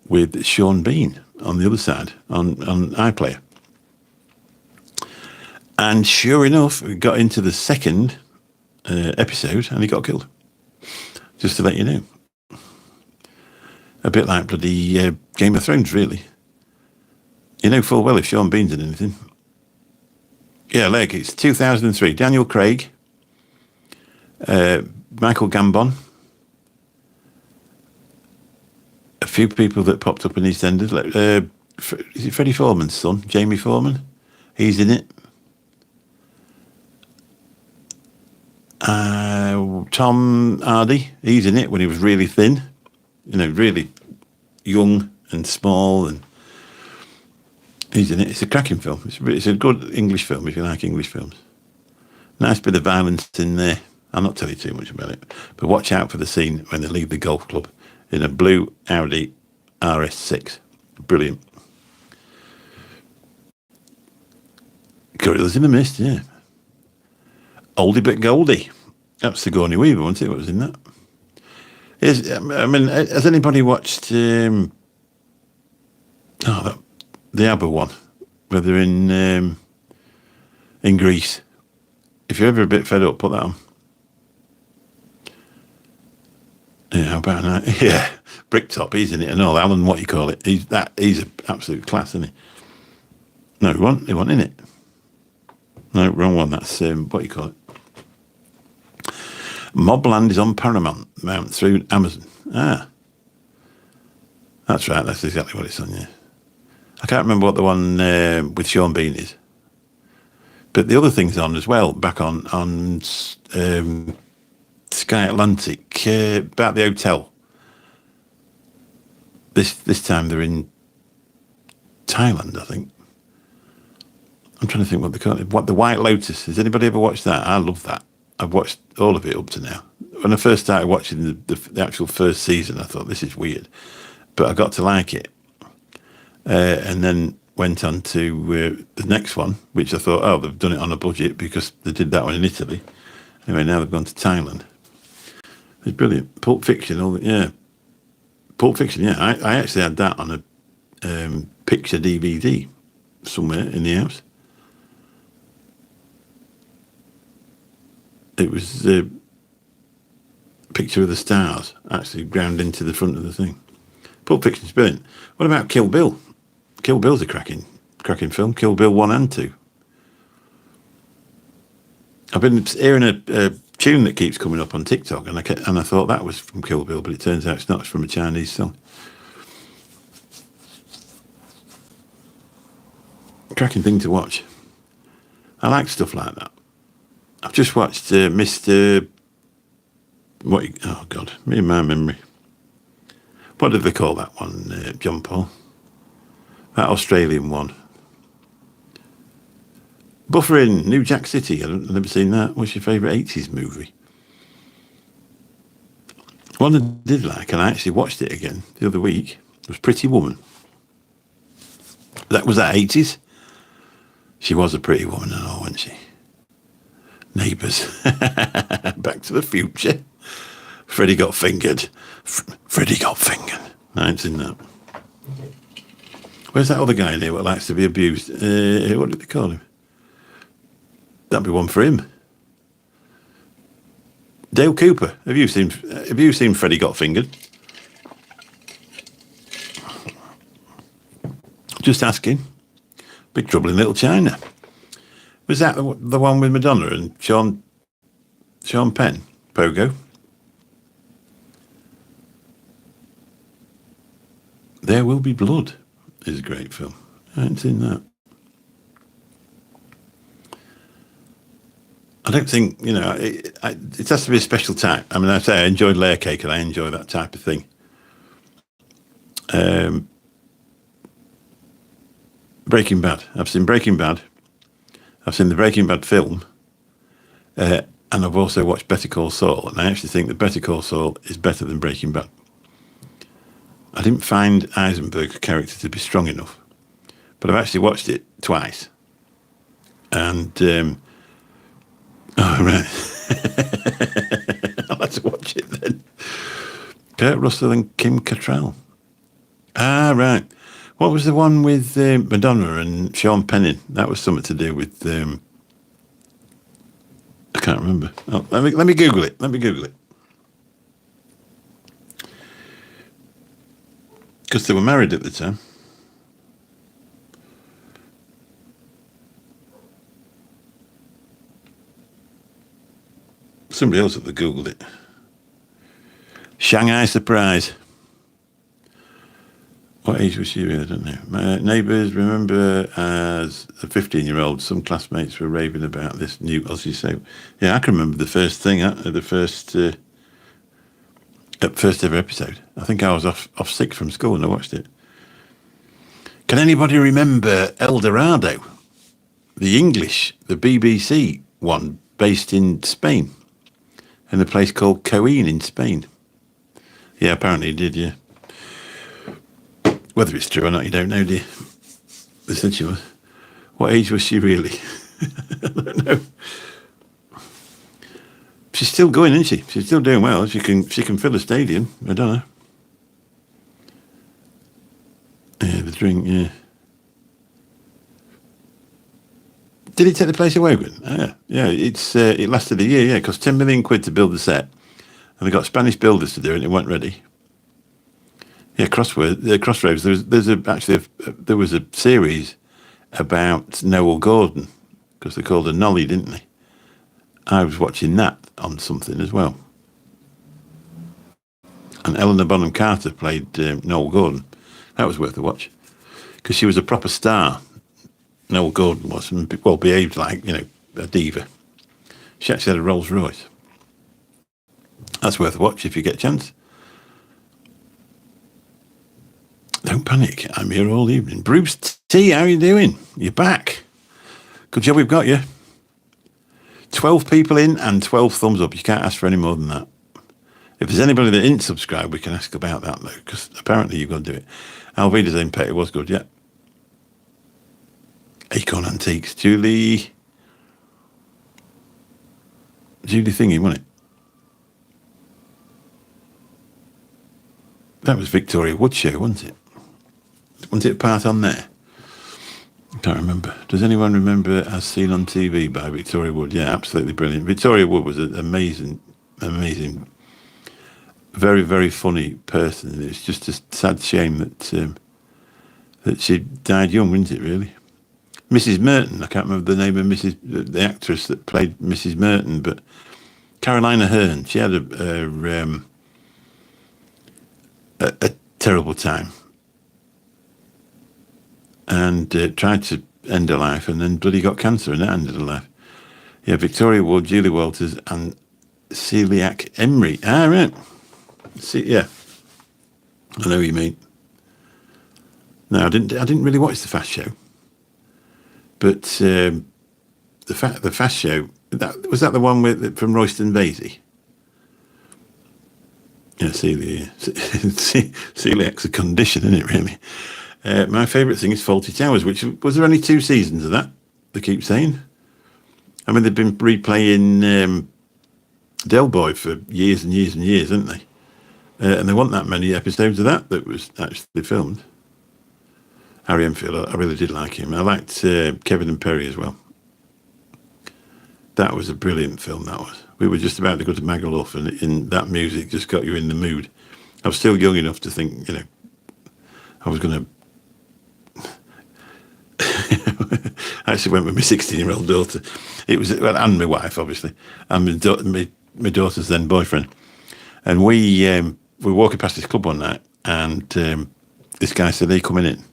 Speaker 1: with Sean Bean on the other side on iPlayer. And sure enough, we got into the second episode, and he got killed. Just to let you know, a bit like bloody Game of Thrones, really. You know full well if Sean Bean's in anything. Yeah, it's 2003. Daniel Craig, Michael Gambon, a few people that popped up in EastEnders. Is it Freddie Foreman's son, Jamie Foreman? He's in it. Tom Hardy, he's in it when he was really thin, really young and small, and he's in it. It's a cracking film. It's a good English film if you like English films. Nice bit of violence in there. I'll not tell you too much about it, but watch out for the scene when they leave the golf club in a blue Audi RS6. Brilliant. Gorillas in the Mist, yeah. Oldie but Goldie. That's Sigourney Weaver, wasn't it? What was in that? Has anybody watched the ABBA one? Where they're in in Greece. If you're ever a bit fed up, put that on. Yeah, how about that? Yeah, Bricktop, he's in it and all. Alan, what you call it? He's an absolute class, isn't he? No, he wasn't in it. No, wrong one. That's what you call it. Mobland is on Paramount Mount through Amazon. Ah, that's right. That's exactly what it's on. Yeah, I can't remember what the one with Sean Bean is, but the other thing's on as well. Back on Sky Atlantic about the hotel. This time they're in Thailand, I think. I'm trying to think what they call it. What the White Lotus? Has anybody ever watched that? I love that. I've watched all of it up to now. When I first started watching the actual first season, I thought this is weird, but I got to like it, and then went on to the next one, which I thought, oh, they've done it on a budget because they did that one in Italy. Anyway, now they've gone to Thailand. It's brilliant. Pulp Fiction, Pulp Fiction. Yeah, I actually had that on a picture DVD somewhere in the house. It was a picture of the stars actually ground into the front of the thing. Pulp Fiction's brilliant. What about Kill Bill? Kill Bill's a cracking film. Kill Bill 1 and 2. I've been hearing a tune that keeps coming up on TikTok, and I thought that was from Kill Bill, but it turns out it's not. It's from a Chinese song. Cracking thing to watch. I like stuff like that. I've just watched Mr. Oh God, me and my memory. What did they call that one, John Paul? That Australian one. Buffering, New Jack City. I've never seen that. What's your favourite 80s movie? One I did like, and I actually watched it again the other week, was Pretty Woman. That was that 80s. She was a pretty woman and all, wasn't she? Neighbours. Back to the Future. Freddie got fingered. Freddie got fingered. I ain't seen that. Where's that other guy there who likes to be abused? What did they call him? That'd be one for him. Dale Cooper. Have you seen Freddie Got Fingered? Just asking. Big Trouble in Little China. Was that the one with Madonna and Sean Penn? Pogo? There Will Be Blood is a great film. I haven't seen that. I don't think, it has to be a special type. I mean, I say I enjoyed Layer Cake and I enjoy that type of thing. Breaking Bad. I've seen Breaking Bad. I've seen the Breaking Bad film. And I've also watched Better Call Saul. And I actually think that Better Call Saul is better than Breaking Bad. I didn't find Eisenberg's character to be strong enough. But I've actually watched it twice. And... oh, right. I'll have to watch it then. Kurt Russell and Kim Cattrall. Ah, right. What was the one with Madonna and Sean Penn? That was something to do with... I can't remember. Oh, let me Google it. Because they were married at the time. Somebody else have Googled it. Shanghai Surprise. What age was she? I don't know. My neighbours remember as a 15-year-old, some classmates were raving about this new Aussie soap. Yeah, I can remember the first thing, the first ever episode. I think I was off sick from school and I watched it. Can anybody remember El Dorado? The BBC one based in Spain. In a place called Coín in Spain. Yeah, apparently it did, yeah. Whether it's true or not, you don't know, do you? They said she was. What age was she really? I don't know. She's still going, isn't she? She's still doing well. She can fill a stadium. I don't know. Yeah, the drink, yeah. Did it take the place of Wogan? Yeah. It lasted a year. Yeah, it cost 10 million quid to build the set, and they got Spanish builders to do it, and it weren't ready. Yeah, Crossroads. There was a series about Noel Gordon, because they called her Nolly, didn't they? I was watching that on something as well. And Eleanor Bonham Carter played Noel Gordon. That was worth a watch, because she was a proper star. Noel Gordon was, and well behaved like, a diva. She actually had a Rolls Royce. That's worth a watch if you get a chance. Don't panic. I'm here all evening. Bruce T, how are you doing? You're back. Good job we've got you. 12 people in and 12 thumbs up. You can't ask for any more than that. If there's anybody that didn't subscribe, we can ask about that, though, because apparently you've got to do it. Alvida's Aim Pet, it was good, yeah. Acorn Antiques. Julie Thingy, wasn't it? That was Victoria Wood Show, wasn't it? Wasn't it a part on there? I can't remember. Does anyone remember As Seen on TV by Victoria Wood? Yeah, absolutely brilliant. Victoria Wood was an amazing, very, very funny person. It's just a sad shame that she died young, isn't it, really? Mrs. Merton, I can't remember the name of the actress that played Mrs. Merton, but Carolina Hearn, she had a terrible time and tried to end her life, and then bloody got cancer and that ended her life. Yeah, Victoria Wood, Julie Walters, and Celiac Emery. Ah, right. Yeah, I know what you mean. No, I didn't really watch the Fast Show, but the Fast Show, was that the one from Royston Vasey? Yeah, celiac's a condition, isn't it, really? My favourite thing is Fawlty Towers, which, was there only 2 seasons of that, they keep saying? I mean, they've been replaying Del Boy for years and years and years, haven't they? And there weren't that many episodes of that was actually filmed. Harry Enfield, I really did like him. I liked Kevin and Perry as well. That was a brilliant film, that was. We were just about to go to Magaluf, and in that music just got you in the mood. I was still young enough to think, I was going to... I actually went with my 16-year-old daughter. It was, and my wife, obviously, and my daughter's then boyfriend. And we were walking past this club one night, and this guy said, "Are you coming in?"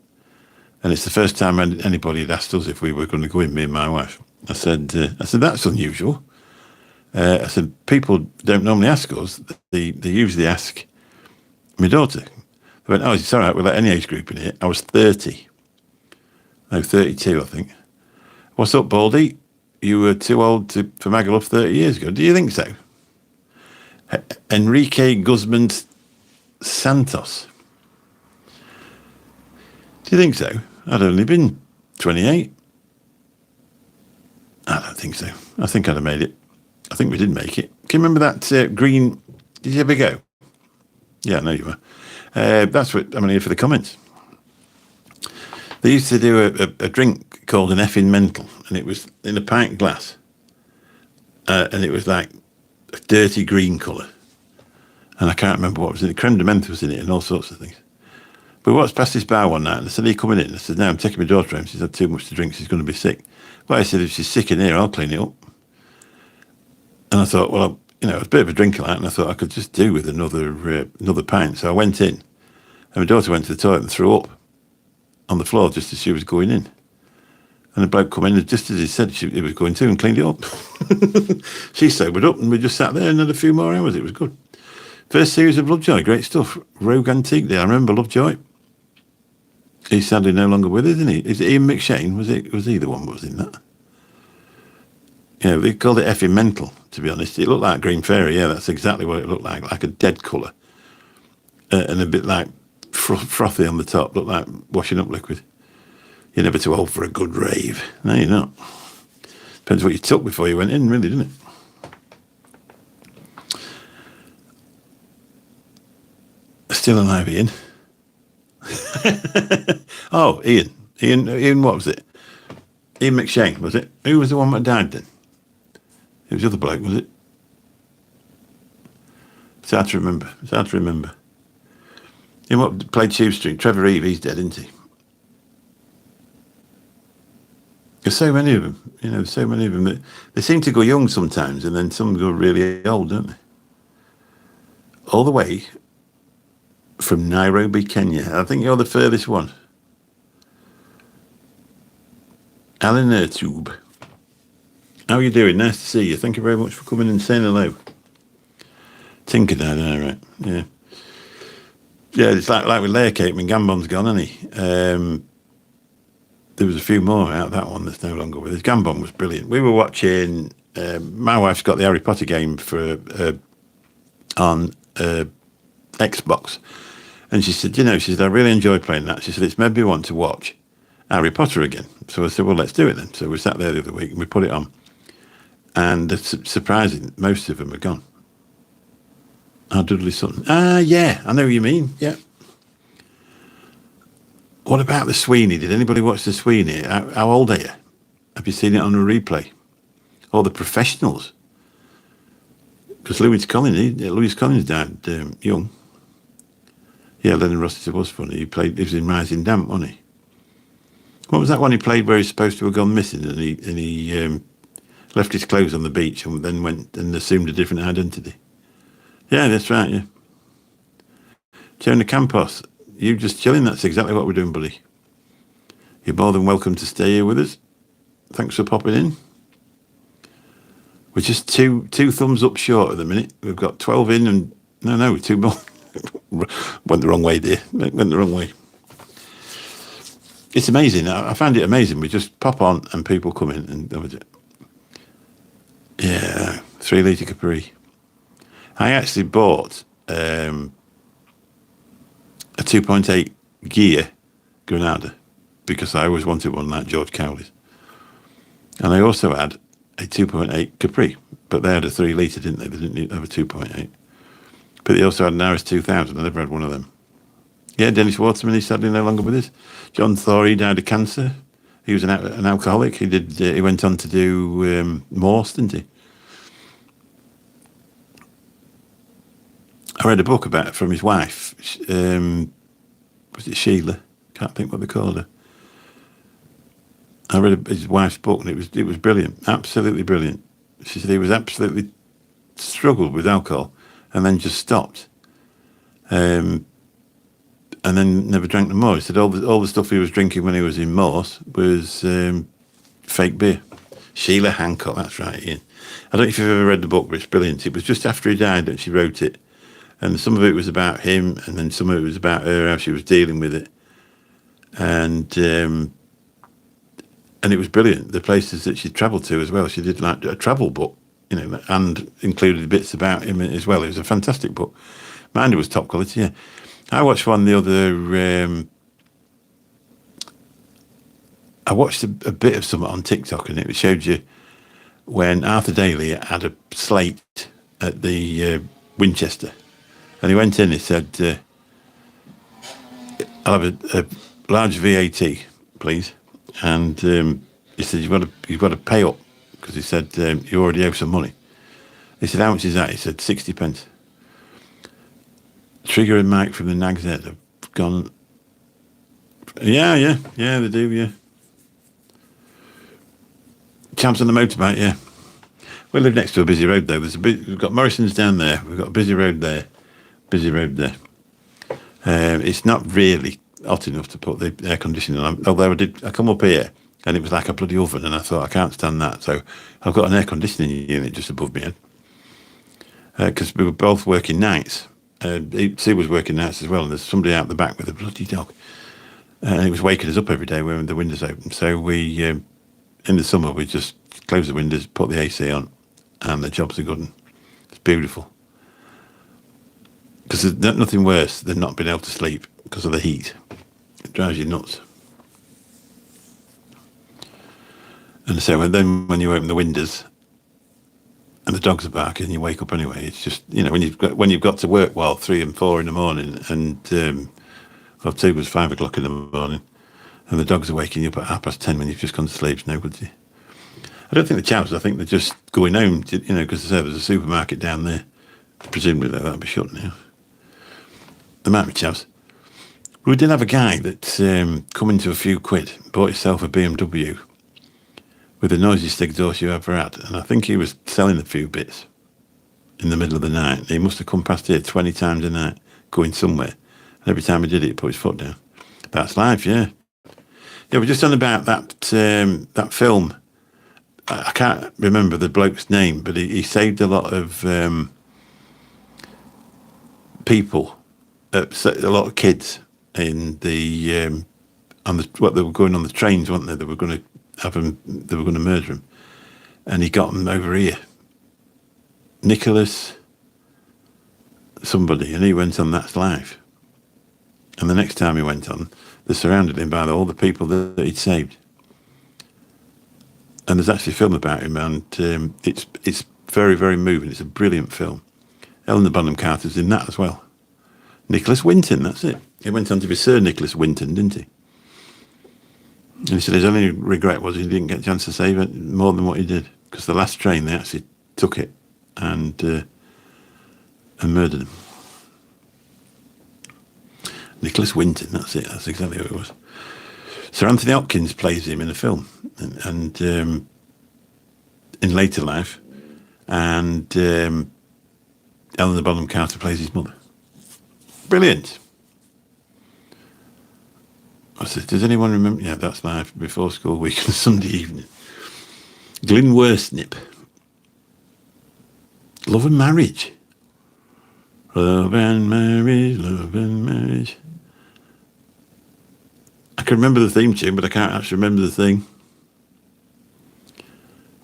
Speaker 1: And it's the first time anybody had asked us if we were going to go in, me and my wife. I said, that's unusual. I said, people don't normally ask us. They usually ask my daughter. They went, "Oh, it's all right, we'll let any age group in here." I was 30. No, 32, I think. "What's up, Baldy? You were too old for Magaluf 30 years ago." Do you think so? Enrique Guzman Santos. Do you think so? I'd only been 28. I don't think so. I think I'd have made it. I think we did make it. Can you remember that green... Did you ever go? Yeah, I know you were. That's what I'm here for the comments. They used to do a drink called an effing mental, and it was in a pint glass. And it was like a dirty green colour. And I can't remember what was in it. Creme de menthe was in it and all sorts of things. But we walked past this bar one night and I said, "Are you coming in?" I said, "No, I'm taking my daughter home. She's had too much to drink. She's going to be sick." But I said, "If she's sick in here, I'll clean it up." And I thought, well, I was a bit of a drinker like, and I thought I could just do with another pint. So I went in, and my daughter went to the toilet and threw up on the floor just as she was going in. And the bloke come in, and just as he said he was going to, and cleaned it up. She sobered up, and we just sat there and had a few more hours. It was good. First series of Lovejoy, great stuff. Rogue Antique Day, I remember Lovejoy. He's sadly no longer with us, isn't he? Is it Ian McShane? Was he the one that was in that? Yeah, they called it effing mental, to be honest. It looked like Green Fairy, yeah, that's exactly what it looked like a dead colour. And a bit like frothy on the top, looked like washing up liquid. You're never too old for a good rave. No, you're not. Depends what you took before you went in, really, doesn't it? Still alive, Ian. Oh, Ian, what was it? Ian McShane, was it? Who was the one that died then? It was the other bloke, was it? It's hard to remember. It's hard to remember. You know what played Tube Street? Trevor Eve, he's dead, isn't he? There's so many of them. You know, there's so many of them. They seem to go young sometimes, and then some go really old, don't they? All the way from Nairobi, Kenya. I think you're the furthest one. Alan Ertube. How are you doing? Nice to see you. Thank you very much for coming and saying hello. Tinker died, all right. Yeah. Yeah, it's like with Layer Cake, Gambon's gone, hasn't he? There was a few more out of that one that's no longer with us. Gambon was brilliant. We were watching, my wife's got the Harry Potter game on Xbox. And she said, I really enjoy playing that. She said, it's made me want to watch Harry Potter again. So I said, well, let's do it then. So we sat there the other week and we put it on. And it's surprising, most of them are gone. Our Dudley Sutton. Ah, yeah, I know what you mean. Yeah. What about the Sweeney? Did anybody watch the Sweeney? How old are you? Have you seen it on a replay? Or the Professionals? Because Louis Collins died young. Yeah, Lennon Rossiter was funny. He was in Rising Damp, wasn't he? What was that one he played where he's supposed to have gone missing and he left his clothes on the beach and then went and assumed a different identity? Yeah, that's right, yeah. Jonah Campos, you just chilling, that's exactly what we're doing, buddy. You're more than welcome to stay here with us. Thanks for popping in. We're just two thumbs up short at the minute. We've got 12 in and... No, 2 more. Went the wrong way, dear. Went the wrong way. It's amazing. I find it amazing. We just pop on and people come in and that was it. Yeah, 3 litre Capri. I actually bought a 2.8 gear Granada because I always wanted one like George Cowley's. And I also had a 2.8 Capri, but they had a 3 litre, didn't they? They didn't have a 2.8. But they also had an RS 2000. I never had one of them. Yeah, Dennis Waterman, he's sadly no longer with us. John Thor, he died of cancer. He was an alcoholic. He went on to do Morse, didn't he? I read a book about it from his wife. Was it Sheila? Can't think what they called her. I read his wife's book and it was brilliant, absolutely brilliant. She said he was absolutely struggled with alcohol and then just stopped, and then never drank no more. He said all the stuff he was drinking when he was in Morse was fake beer. Sheila Hancock, that's right, Ian. I don't know if you've ever read the book, but it's brilliant. It was just after he died that she wrote it. And some of it was about him, and then some of it was about her, how she was dealing with it. And it was brilliant. The places that she travelled to as well. She did like a travel book, and included bits about him as well. It was a fantastic book. Mine was top quality, yeah. I watched one the other... I watched a bit of something on TikTok, and it showed you when Arthur Daly had a slate at the Winchester. And he went in, he said, I'll have a large VAT, please. And he said, you've got to pay up, because he said, you already owe some money. He said, how much is that? He said, 60 pence. Trigger and Mike from the Nag's Head have gone, yeah, they do, yeah. Champs on the motorbike, yeah. We live next to a busy road, though. We've got Morrison's down there. We've got a busy road there. It's not really hot enough to put the air conditioning on. Although I come up here and it was like a bloody oven, and I thought I can't stand that. So I've got an air conditioning unit just above me head because we were both working nights. Sue was working nights as well, and there's somebody out the back with a bloody dog, and it was waking us up every day when the windows open. So we, in the summer, we just close the windows, put the AC on, and the jobs are good. And it's beautiful. Because there's nothing worse than not being able to sleep because of the heat. It drives you nuts. And so when you open the windows and the dogs are barking, you wake up anyway. It's just, when you've got to work 3 and 4 in the morning, and well, 2 was 5 o'clock in the morning, And the dogs are waking you up at 10:30 when you've just gone to sleep. It's no good to you. I don't think they're chavs. I think they're just going home, because there's a supermarket down there. Presumably that'll be shut now. There might be chavs. We did have a guy that come into a few quid, bought himself a BMW with the noisiest exhaust you ever had. And I think he was selling a few bits in the middle of the night. He must have come past here 20 times a night, going somewhere. And every time he did it, he put his foot down. That's life, yeah. Yeah, we're just on about that film. I can't remember the bloke's name, but he saved a lot of people, a lot of kids in the they were going on the trains, weren't they? They were going to have them. They were going to murder him, and he got them over here. Nicholas, somebody, and he went on That's Life. And the next time he went on, they surrounded him by all the people that he'd saved. And there's actually a film about him, and it's very, very moving. It's a brilliant film. Helena Bonham Carter's in that as well. Nicholas Winton, that's it. He went on to be Sir Nicholas Winton, didn't he? And he said his only regret was he didn't get a chance to save it more than what he did, because the last train, they actually took it and murdered him. Nicholas Winton, that's it. That's exactly who it was. Sir Anthony Hopkins plays him in the film, and in later life, and Helena Bonham Carter plays his mother. Brilliant. Does anyone remember? Yeah, That's Life, Before School Week on Sunday evening. Glyn Worsnip. Love and Marriage. Love and Marriage, Love and Marriage. I can remember the theme tune, but I can't actually remember the thing.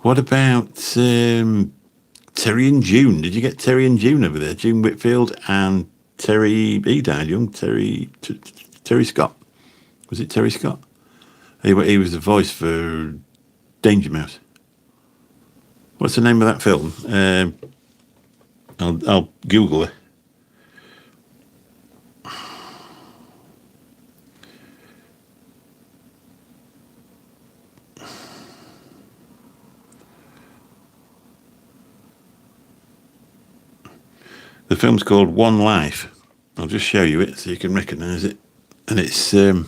Speaker 1: What about Terry and June? Did you get Terry and June over there? June Whitfield and Terry, he died young, Terry Scott. Was it Terry Scott? He was the voice for Danger Mouse. What's the name of that film? I'll Google it. The film's called One Life. I'll just show you it so you can recognise it. And it's Sir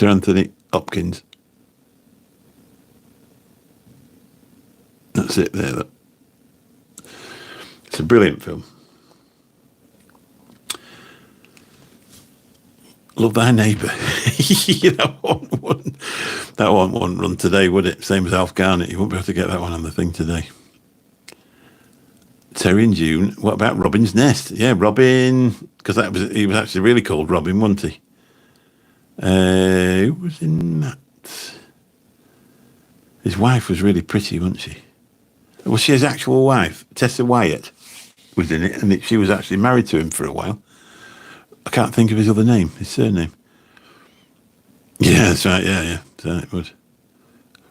Speaker 1: Anthony Hopkins. That's it there. Look. It's a brilliant film. Love Thy Neighbour. That one wouldn't run today, would it? Same as Alf Garnett. You won't be able to get that one on the thing today. Terry and June. What about Robin's Nest? Yeah, Robin, because he was actually really called Robin, wasn't he? Who was in that? His wife was really pretty, wasn't she? Was she his actual wife? Tessa Wyatt was in it, and she was actually married to him for a while. I can't think of his other name, his surname. Yeah, that's right. Yeah. So it was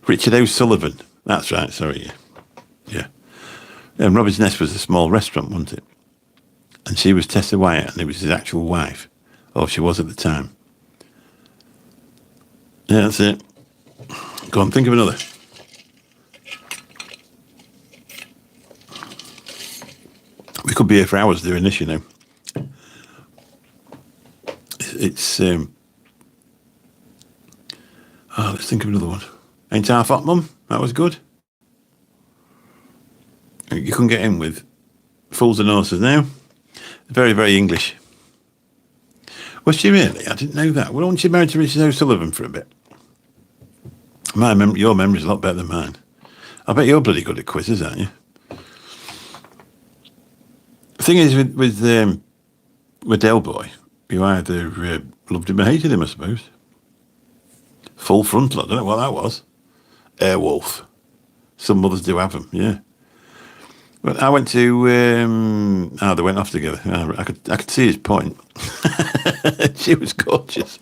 Speaker 1: Richard O'Sullivan. That's right. Sorry. Yeah. And Robin's Nest was a small restaurant, wasn't it? And she was Tessa Wyatt, and it was his actual wife. Or she was at the time. Yeah, that's it. Go on, think of another. We could be here for hours doing this, It's let's think of another one. Ain't Half Hot Mum? That was good. You couldn't get in with Fools and Horses now. Very, very English. Was she really? I didn't know that. Well, wasn't she married to Richard O'Sullivan for a bit? Your memory's a lot better than mine. I bet you're bloody good at quizzes, aren't you? The thing is with Del Boy, you either loved him or hated him, I suppose. Full Frontal, I don't know what that was. Airwolf. Some mothers do have them, yeah. But I went to. They went off together. I could see his point. She was gorgeous.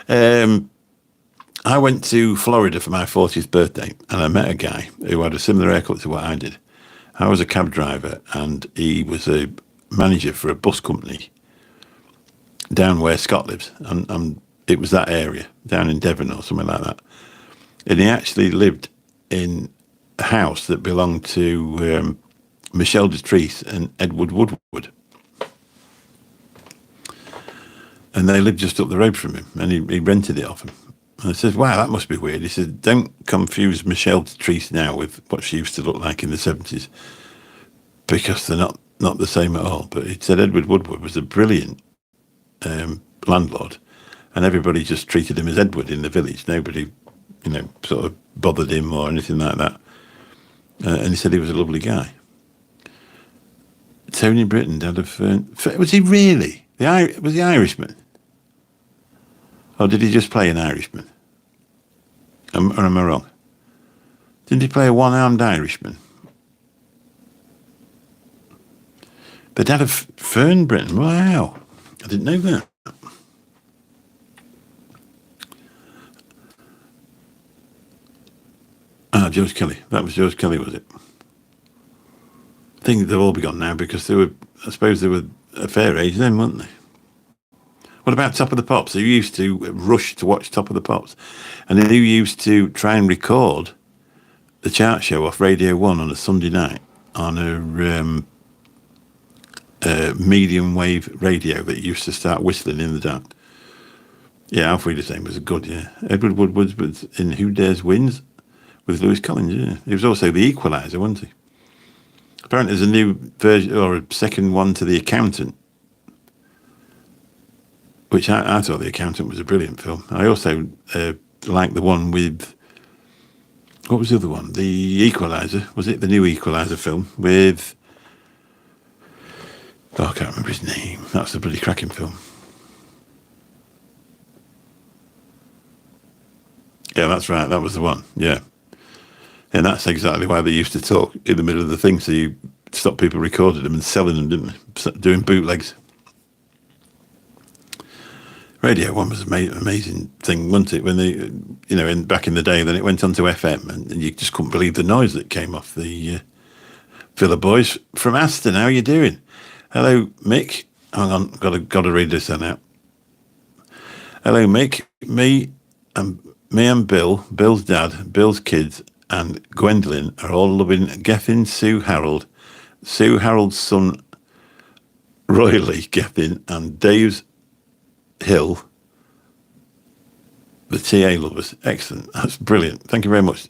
Speaker 1: I went to Florida for my 40th birthday, and I met a guy who had a similar haircut to what I did. I was a cab driver, and he was a manager for a bus company down where Scott lives. I'm it was that area, down in Devon or something like that. And he actually lived in a house that belonged to Michelle Detrice and Edward Woodward. And they lived just up the road from him, and he rented it off him. And I said, wow, that must be weird. He said, don't confuse Michelle Detrice now with what she used to look like in the 70s, because they're not the same at all. But he said Edward Woodward was a brilliant landlord, and everybody just treated him as Edward in the village. Nobody, sort of bothered him or anything like that. And he said he was a lovely guy. Tony Britton, dad of Fern. Was he really? Was he Irishman? Or did he just play an Irishman? Or am I wrong? Didn't he play a one-armed Irishman? The dad of Fern Britton. Wow. I didn't know that. Ah, George Kelly. That was George Kelly, was it? I think they've all be gone now because I suppose they were a fair age then, weren't they? What about Top of the Pops? Who used to rush to watch Top of the Pops? And who used to try and record the chart show off Radio 1 on a Sunday night on a medium wave radio that used to start whistling in the dark? Yeah, Alf Wiedersheim was good, yeah. Edward Woodward was in Who Dares Wins with Lewis Collins, yeah. He was also the Equalizer, wasn't he? Apparently there's a new version, or a second one to The Accountant, which I thought The Accountant was a brilliant film. I also liked the one with, what was the other one? The Equalizer, was it? The new Equalizer film with, I can't remember his name. That's a bloody cracking film. Yeah, that's right. That was the one. Yeah. And that's exactly why they used to talk in the middle of the thing, so you stopped people recording them and selling them, didn't they? Doing bootlegs. Radio 1 was an amazing thing, wasn't it? When they, back in the day, then it went on to FM, and you just couldn't believe the noise that came off the Villa Boys from Aston. How are you doing? Hello, Mick. Hang on, got to read this then out. Hello, Mick. Me and Bill, Bill's dad, Bill's kids, and Gwendolyn are all loving Gethin, Sue Harold, Sue Harold's son, Roy Lee Gethin, and Dave's Hill, the TA lovers. Excellent. That's brilliant. Thank you very much.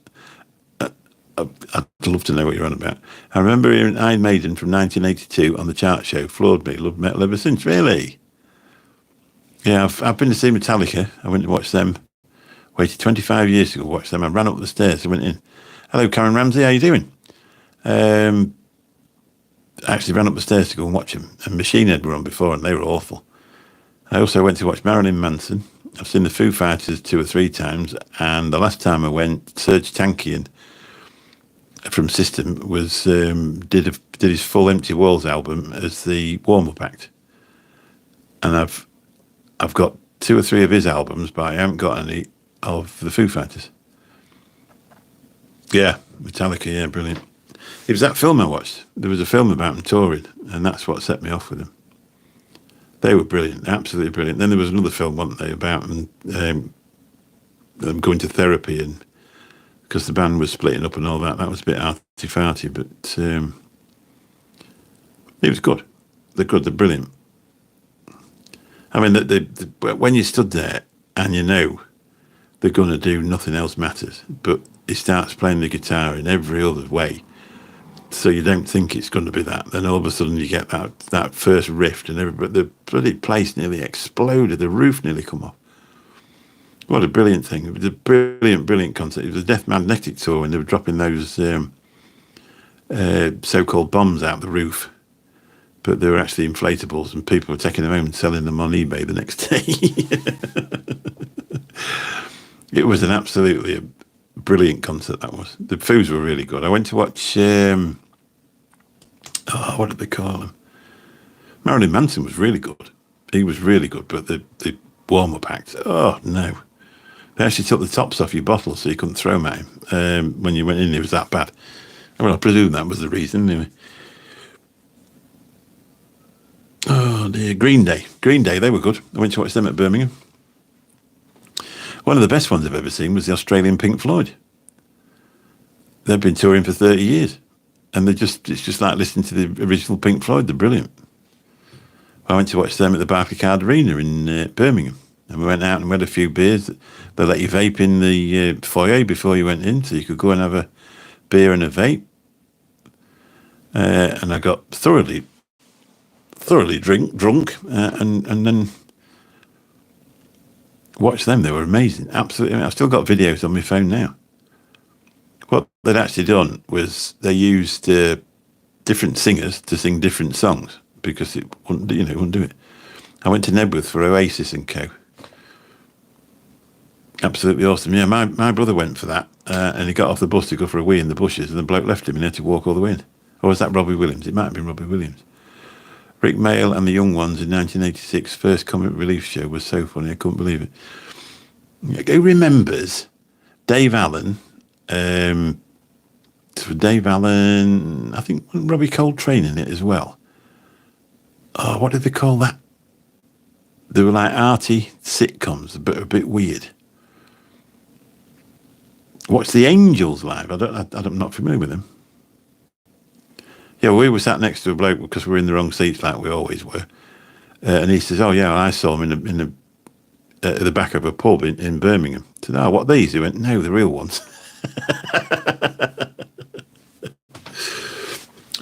Speaker 1: I'd love to know what you're on about. I remember hearing Iron Maiden from 1982 on the chart show. Floored me. Loved metal ever since. Really? Yeah, I've been to see Metallica. I went to watch them. Waited 25 years to go watch them. I ran up the stairs. I went in. Hello, Karen Ramsey. How you doing? I actually ran up the stairs to go and watch them. And Machine Head were on before, and they were awful. I also went to watch Marilyn Manson. I've seen the Foo Fighters 2 or 3 times, and the last time I went, Serge Tankian from System was did his full Empty Walls album as the warm-up act, and I've got 2 or 3 of his albums, but I haven't got any of the Foo Fighters. Yeah, Metallica, yeah, brilliant. It was that film I watched. There was a film about them touring, and that's what set me off with them. They were brilliant, absolutely brilliant. Then there was another film, wasn't they, about them going to therapy, and because the band was splitting up and all that. That was a bit arty-farty, but it was good. They're good, they're brilliant. I mean, when you stood there and you know they're going to do Nothing Else Matters, but he starts playing the guitar in every other way, so you don't think it's going to be that. Then all of a sudden you get that first riff, and the bloody place nearly exploded. The roof nearly come off. What a brilliant thing. It was a brilliant, brilliant concert. It was a Death Magnetic tour when they were dropping those so-called bombs out the roof. But they were actually inflatables, and people were taking them home and selling them on eBay the next day. It was an absolutely brilliant concert, that was. The Foos were really good. I went to watch, what did they call him? Marilyn Manson was really good. He was really good, but the warm-up act, oh, no. They actually took the tops off your bottle so you couldn't throw them at him. When you went in, it was that bad. Well, I presume that was the reason, anyway. Oh, dear. Green Day. They were good. I went to watch them at Birmingham. One of the best ones I've ever seen was the Australian Pink Floyd. They've been touring for 30 years. And it's just like listening to the original Pink Floyd. They're brilliant. I went to watch them at the Barclaycard Arena in Birmingham. And we went out and we had a few beers. They let you vape in the foyer before you went in, so you could go and have a beer and a vape. And I got thoroughly drunk, and then watched them. They were amazing, absolutely. I mean, I've still got videos on my phone now. What they'd actually done was they used different singers to sing different songs because it wouldn't do it. I went to Nebworth for Oasis and Co. Absolutely awesome. Yeah, my brother went for that, and he got off the bus to go for a wee in the bushes, and the bloke left him and he had to walk all the way in. Or was that Robbie Williams? It might have been Robbie Williams. Rick Mail and the Young Ones in 1986 first comic relief show was so funny, I couldn't believe it. Who remembers Dave Allen? Dave Allen, I think Robbie Coltrane in it as well. Oh, what did they call that? They were like arty sitcoms, but a bit weird. Watch the Angels live. I'm not familiar with them. Yeah, we were sat next to a bloke because we were in the wrong seats, like we always were. And he says, "Oh yeah, I saw him at the back of a pub in Birmingham." I said, "Oh, what these?" He went, "No, the real ones."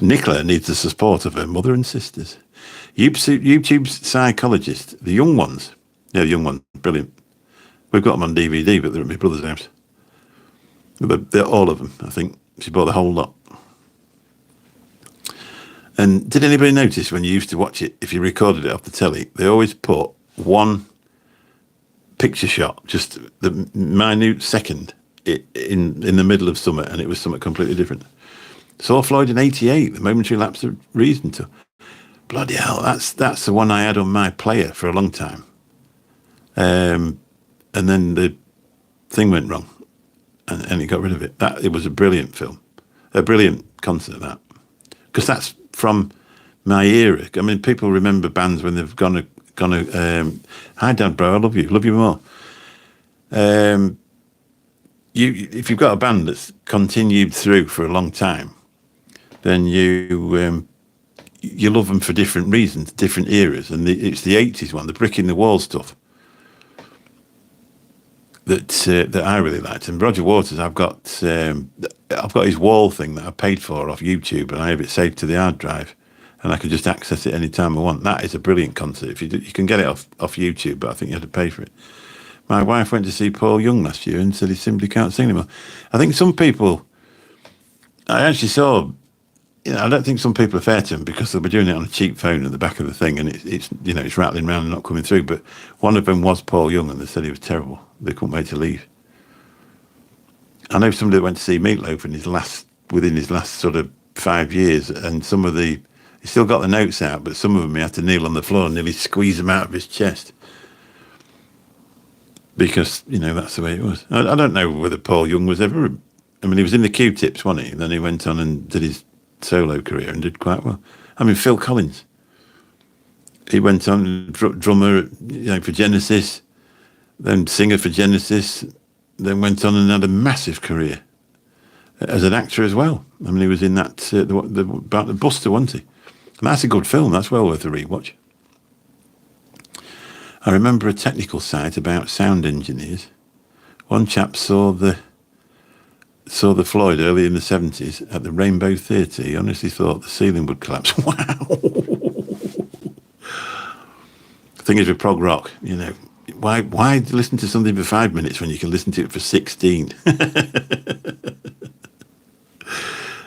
Speaker 1: Nicola needs the support of her mother and sisters. YouTube's psychologist, the Young Ones. Yeah, the Young Ones, brilliant. We've got them on DVD, but they're at my brother's house. They're all of them, I think. She bought the whole lot. And did anybody notice when you used to watch it, if you recorded it off the telly, they always put one picture shot, just the minute second, in the middle of something, and it was something completely different. Saw Floyd in 88, the momentary lapse of reason to. Bloody hell, that's the one I had on my player for a long time. And then the thing went wrong, and it got rid of it. It was a brilliant film, a brilliant concert, that. Because that's from my era. I mean, people remember bands when they've gone to hi Dad, bro, I love you more. If you've got a band that's continued through for a long time, then you love them for different reasons, different eras, and it's the 80s one, the brick in the wall stuff, that I really liked. And Roger Waters, I've got his wall thing that I paid for off YouTube, and I have it saved to the hard drive, and I can just access it anytime I want. That is a brilliant concert. If you can get it off YouTube, but I think you have to pay for it. My wife went to see Paul Young last year and said he simply can't sing anymore. I think some people, I actually saw, I don't think some people are fair to him because they were doing it on a cheap phone at the back of the thing, and it's rattling around and not coming through. But one of them was Paul Young, and they said he was terrible. They couldn't wait to leave. I know somebody that went to see Meatloaf within his last sort of 5 years, and he still got the notes out, but some of them he had to kneel on the floor and nearly squeeze them out of his chest. Because, that's the way it was. I don't know whether Paul Young was ever, he was in the Q-Tips, wasn't he? And then he went on and did his solo career and did quite well. Phil Collins. He went on drummer, for Genesis, then singer for Genesis, then went on and had a massive career as an actor as well. He was in that, about the Buster, wasn't he? And that's a good film. That's well worth a rewatch. I remember a technical site about sound engineers. One chap saw the Floyd early in the 70s at the Rainbow Theatre. He honestly thought the ceiling would collapse. Wow! The thing is with prog rock, why listen to something for 5 minutes when you can listen to it for 16?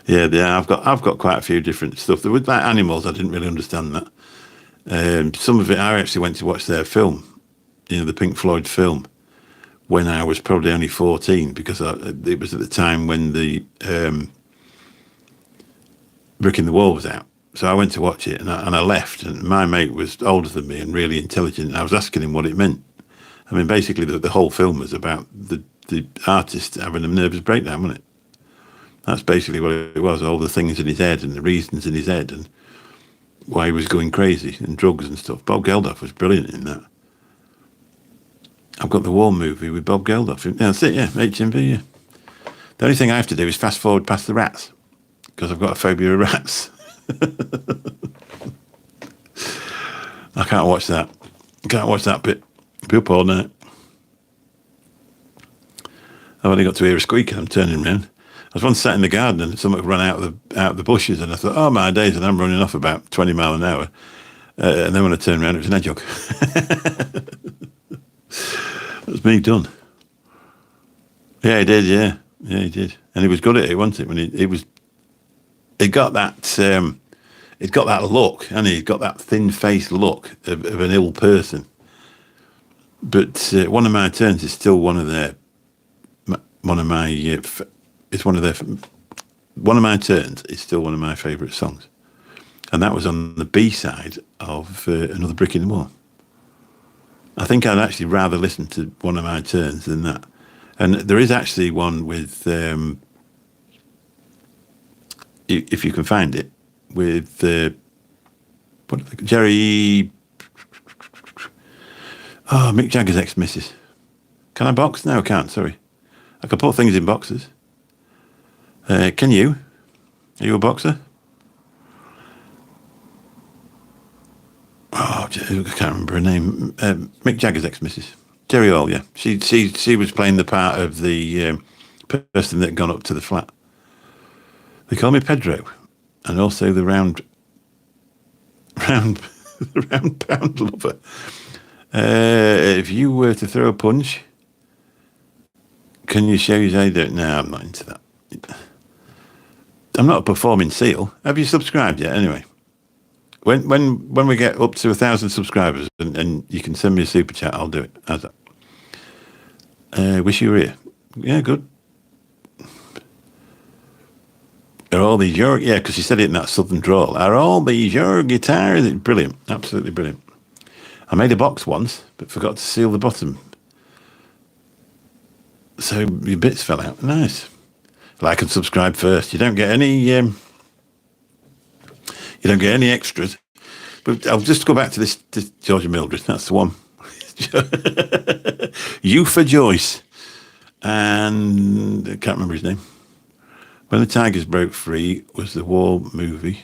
Speaker 1: Yeah, I've got quite a few different stuff. With like Animals, I didn't really understand that. Some of it, I actually went to watch their film, the Pink Floyd film, when I was probably only 14, because it was at the time when the Brick in the Wall was out. So I went to watch it, and I left, and my mate was older than me and really intelligent, and I was asking him what it meant. Basically, the whole film was about the artist having a nervous breakdown, wasn't it? That's basically what it was, all the things in his head and the reasons in his head and why he was going crazy and drugs and stuff. Bob Geldof was brilliant in that. I've got the Wall movie with Bob Geldof. Yeah, that's it, yeah, HMV, yeah. The only thing I have to do is fast forward past the rats, because I've got a phobia of rats. I can't watch that. I can't watch that bit. Be up all night. I've only got to hear a squeak and I'm turning around. I was once sat in the garden and something ran out of the bushes, and I thought, oh my days, and I'm running off about 20 miles an hour. And then when I turned around, it was an hedgehog. That was me done. Yeah, he did. Yeah, he did, and he was good at it, wasn't it? When it got that look, and he got that thin-faced look of an ill person. But One of My Turns is still one of my turns is still one of my favourite songs, and that was on the B-side of Another Brick in the Wall. I think I'd actually rather listen to One of My Turns than that. And there is actually one with, if you can find it, with Jerry. Oh, Mick Jagger's ex-missus. Can I box? No, I can't. Sorry, I can put things in boxes. Can you? Are you a boxer? Oh, I can't remember her name. Mick Jagger's ex-missus. Jerry Hall, yeah. She was playing the part of the person that had gone up to the flat. They call me Pedro, and also the round pound lover. If you were to throw a punch, can you show your I don't know, I'm not into that. I'm not a performing seal. Have you subscribed yet? Anyway, when we get up to 1,000 subscribers and you can send me a super chat, I'll do it. How's that? Wish you were here. Yeah, good. Are all these your... Yeah, because you said it in that southern drawl. Are all these your guitars? Brilliant. Absolutely brilliant. I made a box once, but forgot to seal the bottom. So your bits fell out. Nice. Like and subscribe first. You don't get any extras. But I'll just go back to this Georgia Mildred. That's the one. You for Joyce. And I can't remember his name. When the Tigers Broke Free was the Wall movie,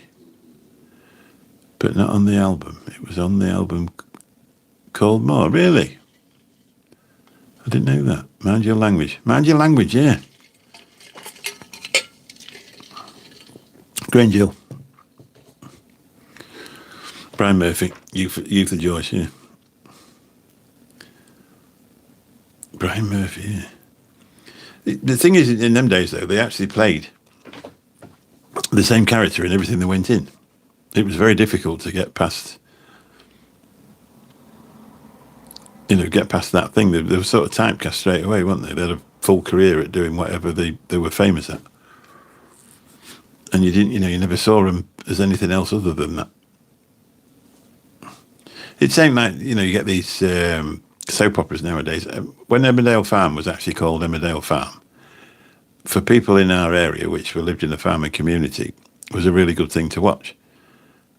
Speaker 1: but not on the album. It was on the album called More. Really? I didn't know that. Mind your language. Mind your language, yeah. Grange Hill. Brian Murphy. Youth of Joyce, yeah. Brian Murphy, yeah. The thing is, in them days, though, they actually played the same character in everything that went in. It was very difficult to get past, that thing. They were sort of typecast straight away, weren't they? They had a full career at doing whatever they were famous at. And you didn't, you never saw them as anything else other than that. It's same like, you get these soap operas nowadays. When Emmerdale Farm was actually called Emmerdale Farm, for people in our area, which were lived in a farming community, was a really good thing to watch.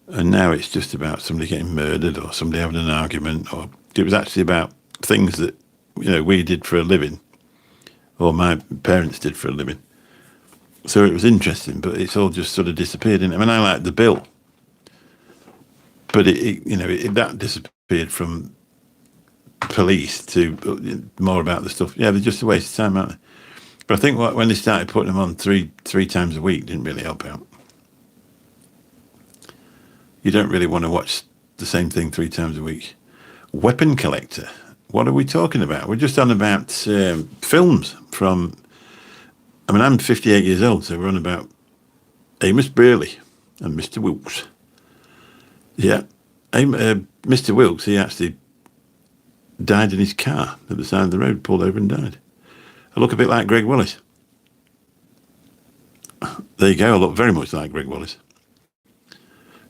Speaker 1: And now it's just about somebody getting murdered or somebody having an argument, or it was actually about things that, we did for a living, or my parents did for a living. So it was interesting, but it's all just sort of disappeared. I mean, I liked The Bill, but that disappeared from police to more about the stuff. Yeah, they're just a waste of time, aren't they? But I think when they started putting them on three times a week, didn't really help out. You don't really want to watch the same thing 3 times a week. Weapon Collector. What are we talking about? We're just on about films from... I'm 58 years old, so we're on about Amos Burley and Mr. Wilkes. Yeah. Mr. Wilkes, he actually died in his car at the side of the road, pulled over and died. I look a bit like Greg Willis. There you go, I look very much like Greg Willis.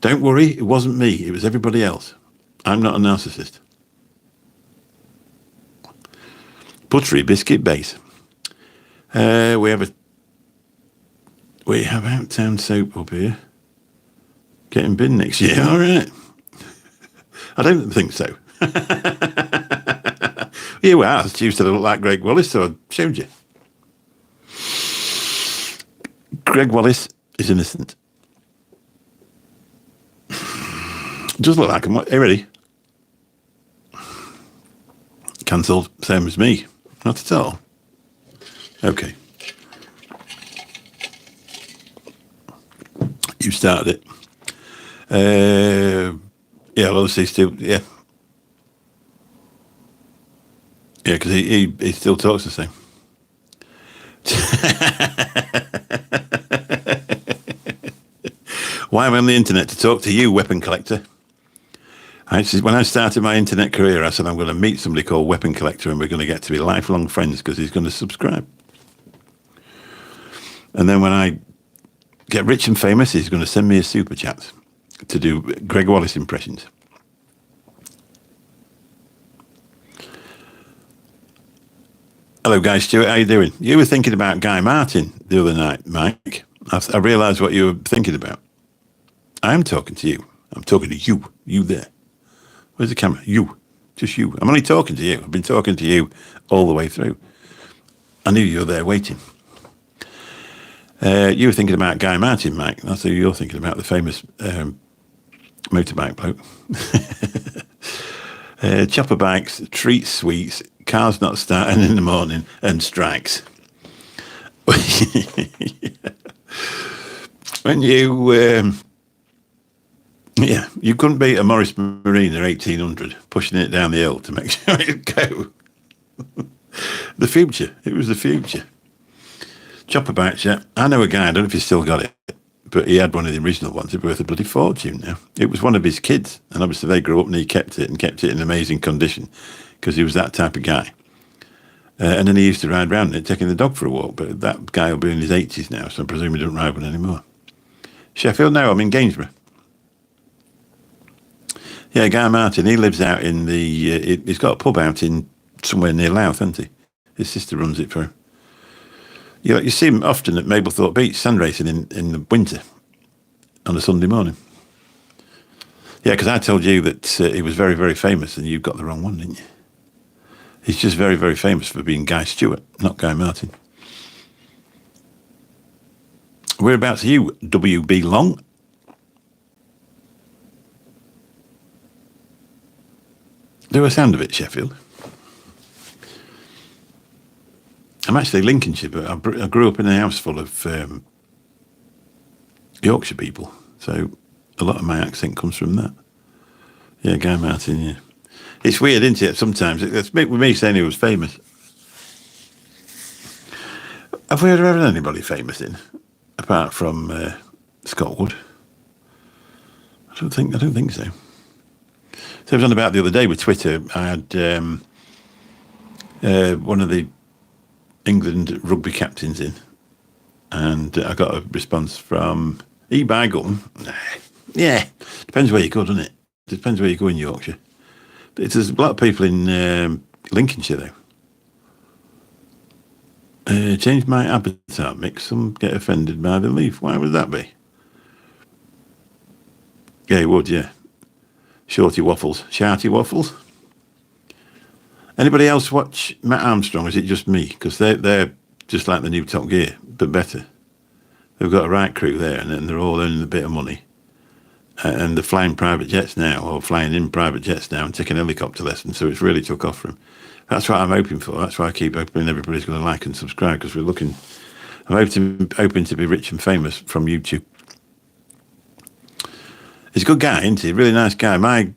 Speaker 1: Don't worry, it wasn't me, it was everybody else. I'm not a narcissist. Buttery Biscuit Base. We have Outtown Soap up here. Getting bin next year, all right. I don't think so. You asked. You used to look like Greg Wallace, so I showed you. Greg Wallace is innocent. Does look like him. Hey, ready? Cancelled. Same as me. Not at all. Okay. You started it. Yeah, well, obviously still, yeah. Yeah, because he still talks the same. Why am I on the internet? To talk to you, weapon collector. When I started my internet career, I said I'm going to meet somebody called Weapon Collector and we're going to get to be lifelong friends because he's going to subscribe. And then when I get rich and famous, he's going to send me a super chat to do Greg Wallace impressions. Hello, Guy Stewart. How you doing? You were thinking about Guy Martin the other night, Mike. I realised what you were thinking about. I'm talking to you. I'm talking to you. You there. Where's the camera? You. Just you. I'm only talking to you. I've been talking to you all the way through. I knew you were there waiting. You were thinking about Guy Martin, Mike. That's who you're thinking about, the famous motorbike bloke. Chopper bikes, treat sweets, cars not starting in the morning, and strikes. When you... you couldn't beat a Morris Marina 1800 pushing it down the hill to make sure it'd go. The future. It was the future. Chopper bikes, yeah. I know a guy, I don't know if he's still got it, but he had one of the original ones. It's worth a bloody fortune now. It was one of his kids, and obviously they grew up and he kept it in amazing condition because he was that type of guy. And then he used to ride around it, taking the dog for a walk, but that guy will be in his 80s now, so I presume he doesn't ride one anymore. Sheffield? No, I'm in Gainsborough. Yeah, Guy Martin, he lives out in the... he's got a pub out in somewhere near Louth, hasn't he? His sister runs it for him. You see him often at Mablethorpe Beach, sand racing in the winter on a Sunday morning. Yeah, because I told you that he was very, very famous and you got the wrong one, didn't you? He's just very, very famous for being Guy Stewart, not Guy Martin. Whereabouts are you, WB Long? Do a sound of it, Sheffield. I'm actually Lincolnshire, but I grew up in a house full of Yorkshire people, so a lot of my accent comes from that. Yeah, Guy Martin, yeah. It's weird, isn't it, sometimes? It's with me saying he was famous. Have we ever had anybody famous in, apart from Scott Wood? I don't think so. So I was on about the other day with Twitter. I had one of the England rugby captains in, and I got a response from Bygle. Yeah, depends where you go, doesn't it? Depends where you go in Yorkshire. But there's a lot of people in Lincolnshire, though. Change my avatar, Mick. Some get offended by the leaf. Why would that be? Yeah, it would, yeah. Shorty waffles. Sharty waffles. Anybody else watch Matt Armstrong? Is it just me? Because they're just like the new Top Gear, but better. They've got a right crew there, and they're all earning a bit of money. And they're flying private jets now, or flying in private jets now, and taking helicopter lessons. So it's really took off for them. That's what I'm hoping for. That's why I keep hoping everybody's going to like and subscribe, because we're looking. I'm hoping to be rich and famous from YouTube. He's a good guy, isn't he? Really nice guy. My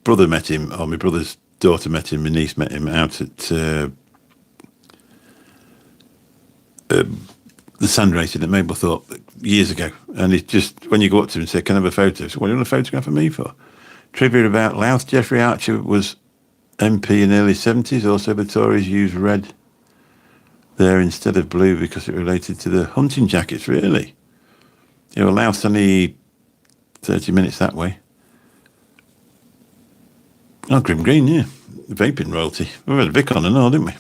Speaker 1: brother met him, or my brother's daughter met him, my niece met him out at the sand racing at Mablethorpe years ago. And it's just, when you go up to him and say, can I have a photo? So what do you want a photograph of me for? Trivia about Louth. Geoffrey Archer was MP in the early 70s. Also, the Tories used red there instead of blue because it related to the hunting jackets, really. You know, Louth's only 30 minutes that way. Oh, Grim Green, yeah. Vaping royalty. We had Vic on and all, didn't we?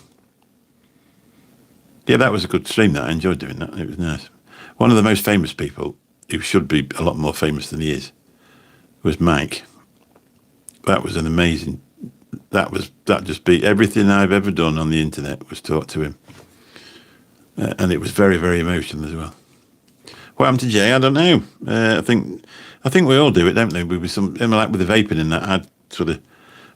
Speaker 1: Yeah, that was a good stream, that. I enjoyed doing that. It was nice. One of the most famous people, who should be a lot more famous than he is, was Mike. That was an amazing that just beat everything I've ever done on the internet was taught to him, and it was very, very emotional as well. What happened to Jay? I don't know. I think we all do it, don't we? With some, like with the vaping and that, I'd sort of,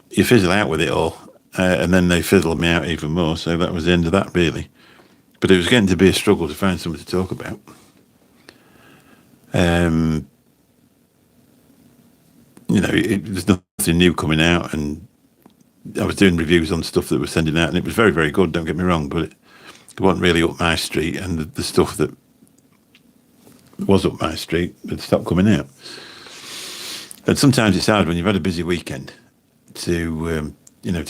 Speaker 1: you fizzle out with it all, and then they fizzled me out even more. So that was the end of that, really. But it was getting to be a struggle to find something to talk about. There's nothing new coming out, and I was doing reviews on stuff that was sending out, and it was very, very good. Don't get me wrong, but it wasn't really up my street, and the stuff that was up my street had stopped coming out. And sometimes it's hard when you've had a busy weekend to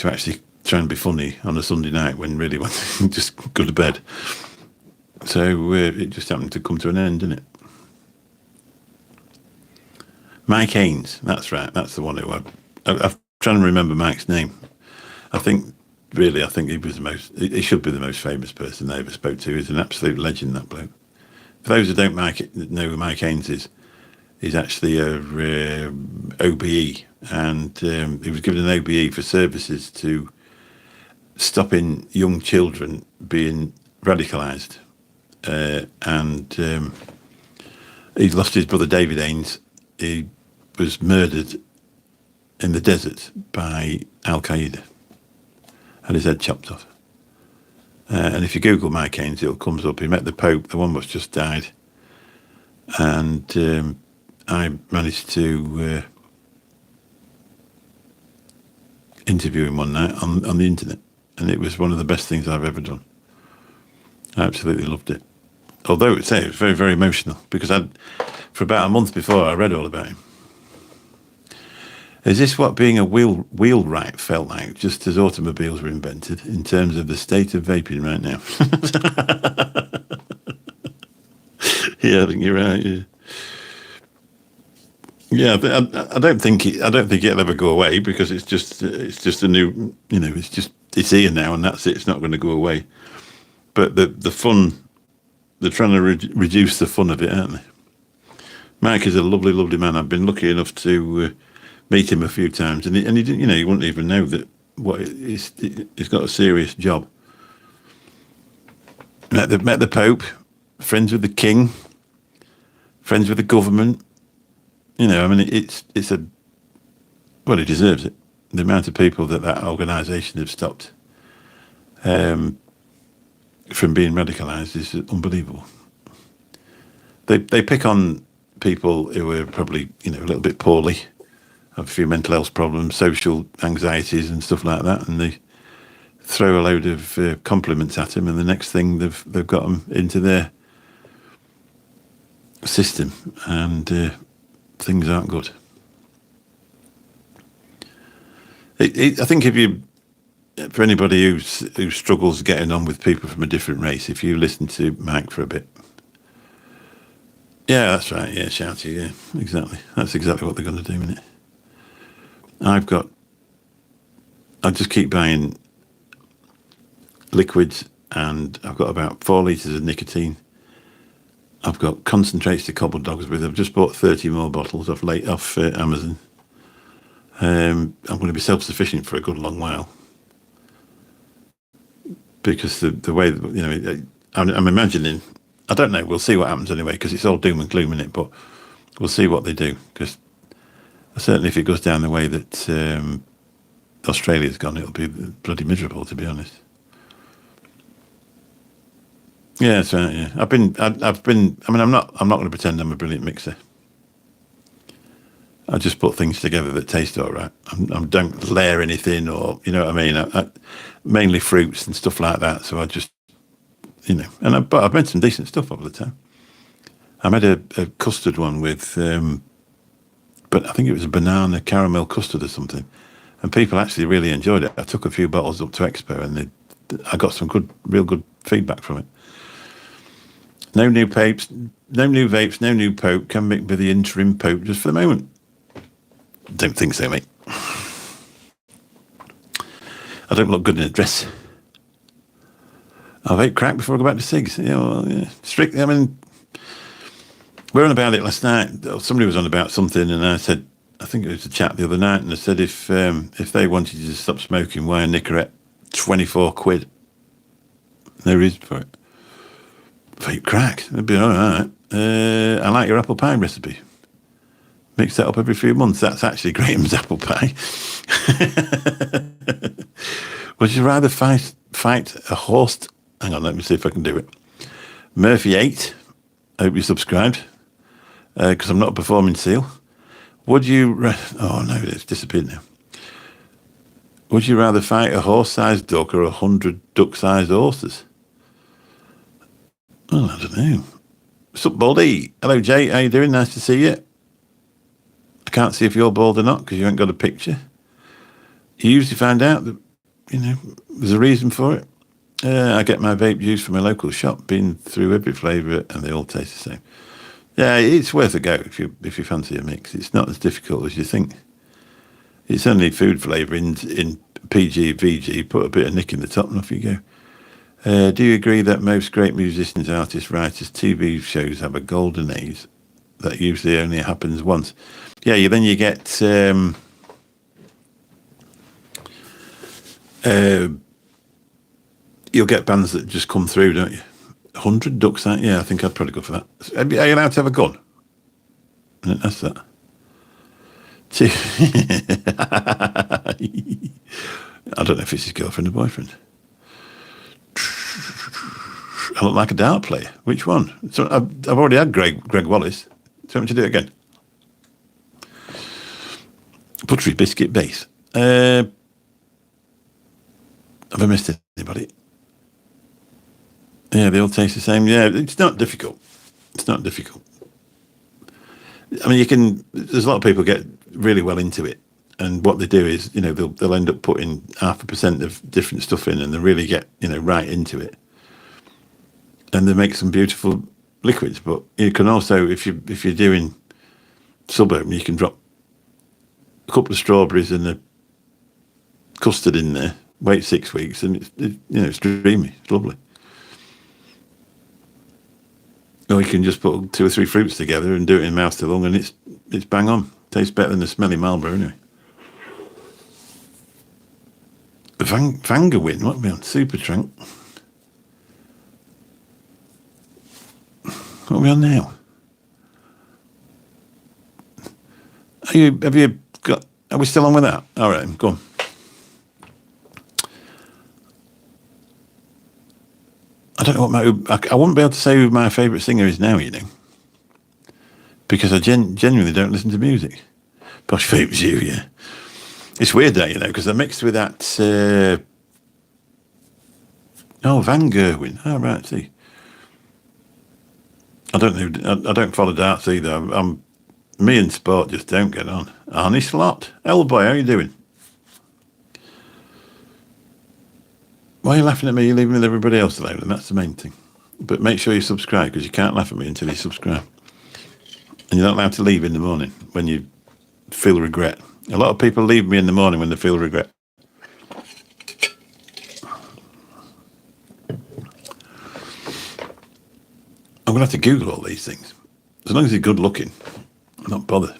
Speaker 1: actually try and be funny on a Sunday night when really want to just go to bed. So it just happened to come to an end, didn't it? Mike Haynes, that's right, that's the one who I'm trying to remember Mike's name. I think he was he should be the most famous person they ever spoke to. He's an absolute legend, that bloke. For those who don't know who Mike Haynes is, he's actually a OBE, and he was given an OBE for services to stopping young children being radicalised. And he lost his brother David Haynes. He was murdered in the desert by Al Qaeda, had his head chopped off. And if you Google Mike Haynes, it comes up. He met the Pope, the one that's just died. And I managed to interview him one night on the internet. And it was one of the best things I've ever done. I absolutely loved it. Although it was very, very emotional, because for about a month before, I read all about him. Is this what being a wheelwright felt like, just as automobiles were invented, in terms of the state of vaping right now? Yeah, I think you're right. Yeah, I don't think it'll ever go away, because it's just a new, it's here now, and that's it. It's not going to go away. But the fun, they're trying to reduce the fun of it, aren't they? Mike is a lovely, lovely man. I've been lucky enough to meet him a few times, and he didn't, you wouldn't even know that he's got a serious job. Met the Pope, friends with the King, friends with the government. It's well, he deserves it. The amount of people that organisation have stopped from being radicalised is unbelievable. They pick on people who are probably, a little bit poorly, have a few mental health problems, social anxieties and stuff like that, and they throw a load of compliments at them, and the next thing they've got them into their system, and things aren't good. I think for anybody who struggles getting on with people from a different race, if you listen to Mike for a bit. Yeah, that's right. Yeah, shouty. Yeah, exactly. That's exactly what they're going to do, isn't it? I just keep buying liquids, and I've got about 4 litres of nicotine. I've got concentrates to cobble dogs with. I've just bought 30 more bottles off Amazon. I'm going to be self-sufficient for a good long while, because the way, I'm imagining, I don't know, we'll see what happens anyway, because it's all doom and gloom in it, but we'll see what they do, because certainly if it goes down the way that Australia's gone, it'll be bloody miserable, to be honest. Yeah, that's right. Yeah, I'm not going to pretend I'm a brilliant mixer. I just put things together that taste all right. I don't layer anything, or you know what I mean. I mainly fruits and stuff like that. So I just, but I've made some decent stuff over the time. I made a custard one with, but I think it was a banana caramel custard or something, and people actually really enjoyed it. I took a few bottles up to Expo, and I got some real good feedback from it. No new vapes, no new Pope. Can Mick be the interim Pope just for the moment? Don't think so, mate. I don't look good in a dress. I vape crack before I go back to cigs. Yeah, strictly. We were on about it last night. Somebody was on about something, and I said, I think it was a chat the other night, and they said if they wanted you to stop smoking, why a Nicorette? 24 quid. No reason for it. Vape crack. That'd be all right. I like your apple pie recipe. Mix that up every few months. That's actually Graham's apple pie. Would you rather fight a horse? Hang on, let me see if I can do it. Murphy 8. I hope you subscribed. Because I'm not a performing seal. Would you... Oh, no, it's disappeared now. Would you rather fight a horse-sized duck or 100 duck-sized horses? Oh, I don't know. What's up, Baldy? Hello, Jay. How you doing? Nice to see you. I can't see if you're bald or not because you haven't got a picture. You usually find out that, there's a reason for it. I get my vape juice from a local shop, been through every flavour, and they all taste the same. Yeah, it's worth a go if you fancy a mix. It's not as difficult as you think. It's only food flavour in PG, VG, put a bit of nick in the top and off you go. Do you agree that most great musicians, artists, writers, TV shows have a golden age that usually only happens once? Yeah, then you get you'll get bands that just come through, don't you? 100 ducks out? Yeah, I think I'd probably go for that. Are you allowed to have a gun? That's that. I don't know if it's his girlfriend or boyfriend. I look like a dart player. Which one? So I've already had Greg Wallace. Do you want me to do it again? Buttery biscuit base. Have I missed anybody? Yeah, they all taste the same. Yeah, it's not difficult. It's not difficult. I mean, there's a lot of people get really well into it. And what they do is, they'll end up putting 0.5% of different stuff in and they really get, right into it. And they make some beautiful liquids. But you can also, if you're doing suburban, you can drop a couple of strawberries and a custard in there, wait 6 weeks, and it's dreamy. It's lovely. Or you can just put 2 or 3 fruits together and do it in mouth to lung, and it's bang on. Tastes better than a smelly Marlboro anyway. Vangerwin, what are we on? Supertrank. What are we on now? Are we still on with that? All right, go on. I don't know I wouldn't be able to say who my favourite singer is now, because I genuinely don't listen to music. Posh Vapes you, yeah. It's weird that, because they're mixed with that, Van Gerwen. Oh, right, see. I don't know, I don't follow darts either. Me and sport just don't get on. Arnie Slot. Boy, how you doing? Why are you laughing at me? You're leaving with everybody else alone, and that's the main thing. But make sure you subscribe, because you can't laugh at me until you subscribe. And you're not allowed to leave in the morning when you feel regret. A lot of people leave me in the morning when they feel regret. I'm going to have to Google all these things. As long as you're good looking, I'm not bothered.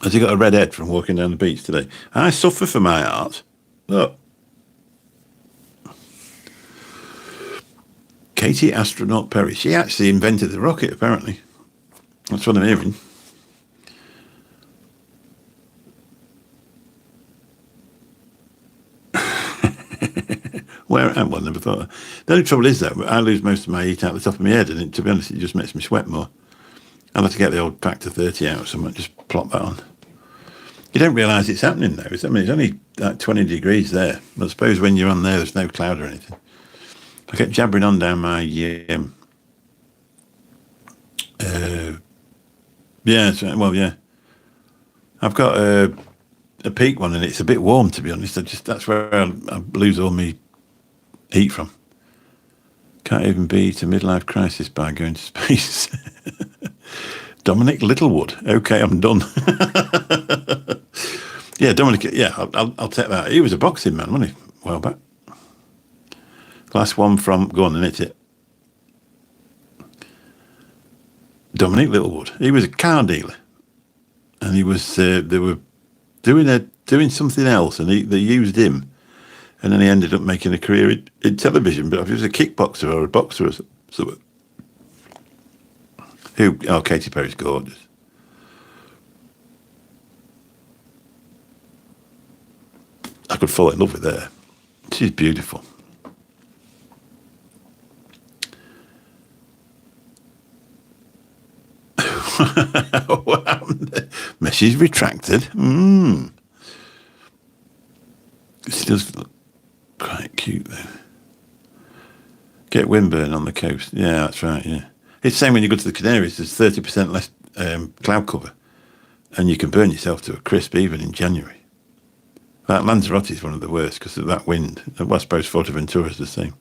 Speaker 1: Has he got a red head from walking down the beach today? I suffer for my art. Look. Katie Astronaut Perry. She actually invented the rocket, apparently. That's what I'm hearing. Well, I never thought. The only trouble is, though, I lose most of my heat out the top of my head, and to be honest, it just makes me sweat more. I'll have to get the old Factor 30 out or something, just plop that on. You don't realise it's happening, though. It's only like 20 degrees there. I suppose when you're on there's no cloud or anything. I kept jabbering on down my, yeah. I've got a peak one, and it's a bit warm, to be honest. That's where I lose all my heat from. Can't even beat a midlife crisis by going to space. Dominic Littlewood. Okay, I'm done. Yeah, Dominic. Yeah, I'll take that. He was a boxing man, wasn't he? A while back. Last one from, go on and hit it. Dominic Littlewood. He was a car dealer. and he was they were doing something else, and they used him, and then he ended up making a career in television. But if he was a kickboxer or a boxer or something, Katy Perry's gorgeous. I could fall in love with her. She's beautiful. What happened? Message retracted. She does look quite cute though. Get windburn on the coast. Yeah, that's right. Yeah, it's the same when you go to the Canaries. There's 30% less cloud cover, and you can burn yourself to a crisp even in January. That Lanzarote is one of the worst because of that wind. Well, I suppose Fuerteventura is the same.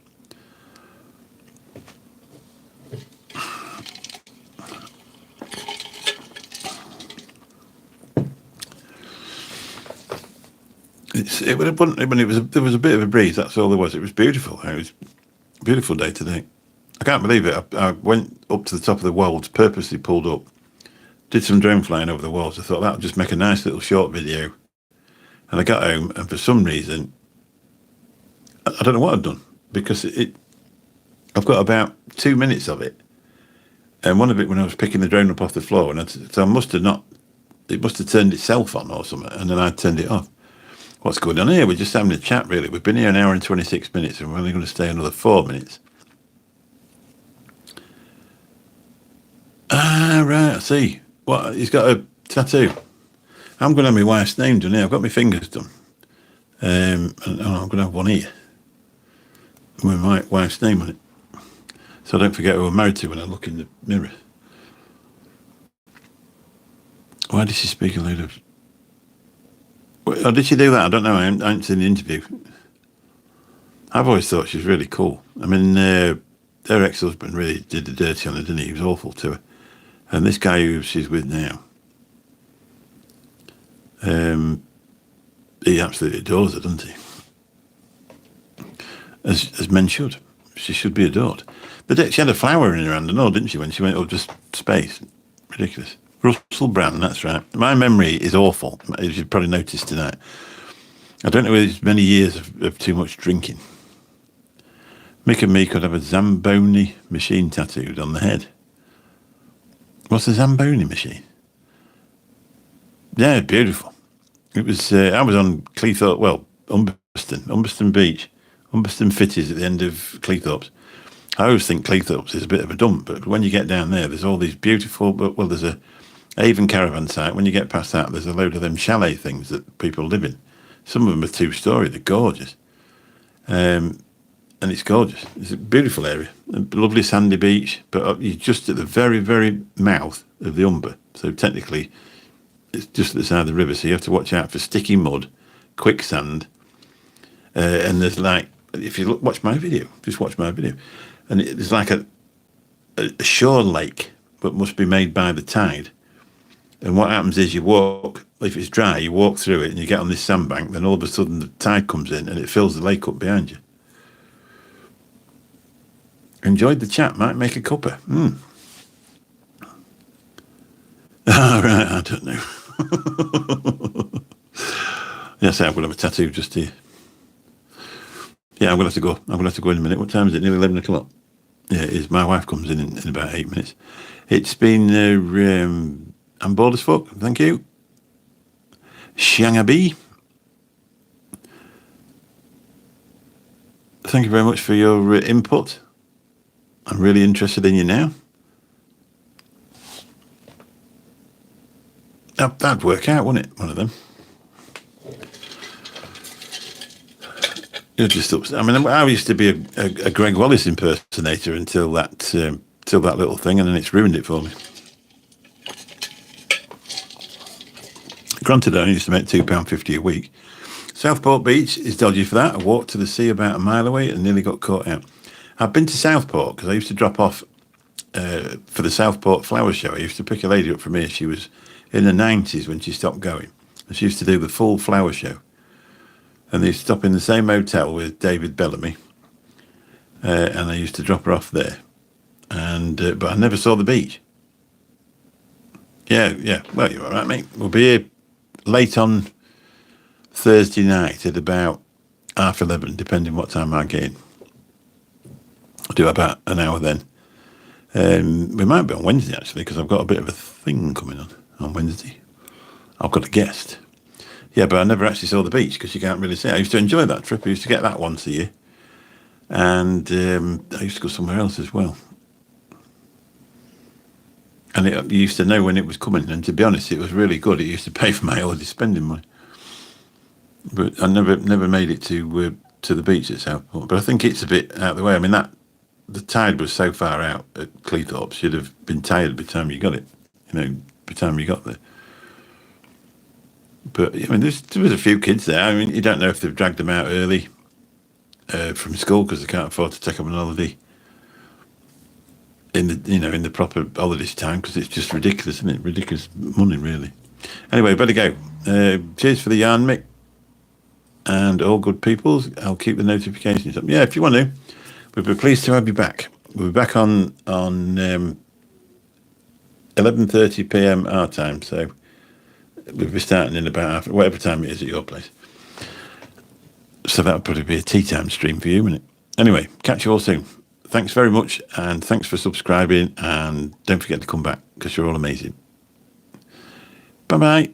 Speaker 1: There was a bit of a breeze. That's all there was. It was beautiful. It was a beautiful day today. I can't believe it. I went up to the top of the Wolds, purposely pulled up, did some drone flying over the Wolds. I thought that would just make a nice little short video. And I got home, and for some reason, I don't know what I'd done, because I've got about 2 minutes of it, and one of it when I was picking the drone up off the floor, and so it must have turned itself on or something, and then I turned it off. What's going on here? We're just having a chat, really. We've been here an hour and 26 minutes, and we're only going to stay another 4 minutes. Ah, right, I see. What? He's got a tattoo. I'm going to have my wife's name done here. I've got my fingers done. And I'm going to have one here with my wife's name on it. So I don't forget who I'm married to when I look in the mirror. Why did she speak a load of... Oh, did she do that? I don't know. I haven't seen the interview. I've always thought she's really cool. I mean, her ex-husband really did the dirty on her, didn't he? He was awful to her. And this guy who she's with now, he absolutely adores her, doesn't he? As men should. She should be adored. But she had a flower in her hand and all, didn't she, when she went up to space? Ridiculous. Russell Brand, that's right. My memory is awful, as you've probably noticed tonight. I don't know whether it's many years of too much drinking. Mick and me could have a Zamboni machine tattooed on the head. What's a Zamboni machine? Yeah, beautiful. It was. I was on Cleethorpes, well, Humberston Beach, Humberston Fitties at the end of Cleethorpes. I always think Cleethorpes is a bit of a dump, but when you get down there, there's all these beautiful. Well, there's a Avon caravan site. When you get past that, there's a load of them chalet things that people live in. Some of them are 2-story. They're gorgeous, and it's gorgeous. It's a beautiful area, a lovely sandy beach. But you're just at the very, very mouth of the Humber, so technically, it's just at the side of the river. So you have to watch out for sticky mud, quicksand, and there's like, if you watch my video, and there's like a shore lake, but must be made by the tide. And what happens is you walk, if it's dry, you walk through it and you get on this sandbank, then all of a sudden the tide comes in and it fills the lake up behind you. Enjoyed the chat, might make a cuppa. Right, I don't know. Yes, I'm going to have a tattoo just here. Yeah, I'm going to have to go. I'm going to have to go in a minute. What time is it? Nearly 11 o'clock. Yeah, it is. My wife comes in about 8 minutes. It's been... I'm bored as fuck. Thank you. Shangabi. Thank you very much for your input. I'm really interested in you now. That'd work out, wouldn't it? One of them. You're just upset. I mean, I used to be a Greg Wallace impersonator until that little thing, and then it's ruined it for me. Granted, I only used to make £2.50 a week. Southport Beach is dodgy for that. I walked to the sea about a mile away and nearly got caught out. I've been to Southport because I used to drop off for the Southport Flower Show. I used to pick a lady up from here. She was in the 90s when she stopped going. And she used to do the full flower show. And they used to stop in the same hotel with David Bellamy. And I used to drop her off there. And but I never saw the beach. Yeah. Well, you're all right, mate. We'll be here late on Thursday night at about 11:30, depending what time I get in. I'll do about an hour then. We might be on Wednesday, actually, because I've got a bit of a thing coming on Wednesday. I've got a guest. Yeah, but I never actually saw the beach because you can't really see it. I used to enjoy that trip. I used to get that once a year. And I used to go somewhere else as well. And you used to know when it was coming. And to be honest, it was really good. It used to pay for my holiday spending money. But I never made it to the beach at Southport. But I think it's a bit out of the way. I mean, the tide was so far out at Cleethorpes, you'd have been tired by the time you got it. By the time you got there. But I mean, there was a few kids there. I mean, you don't know if they've dragged them out early from school because they can't afford to take them on holiday in the proper holidays time, because it's just ridiculous, isn't it? Ridiculous money, really. Anyway, better go. Cheers for the yarn, Mick, and all good peoples. I'll keep the notifications up. Yeah, if you want to, we'd be pleased to have you back. We'll be back on 11:30 p.m. our time, so we'll be starting in about whatever time it is at your place. So that'll probably be a tea time stream for you, won't it? Anyway, catch you all soon. Thanks very much, and thanks for subscribing, and don't forget to come back because you're all amazing. Bye-bye.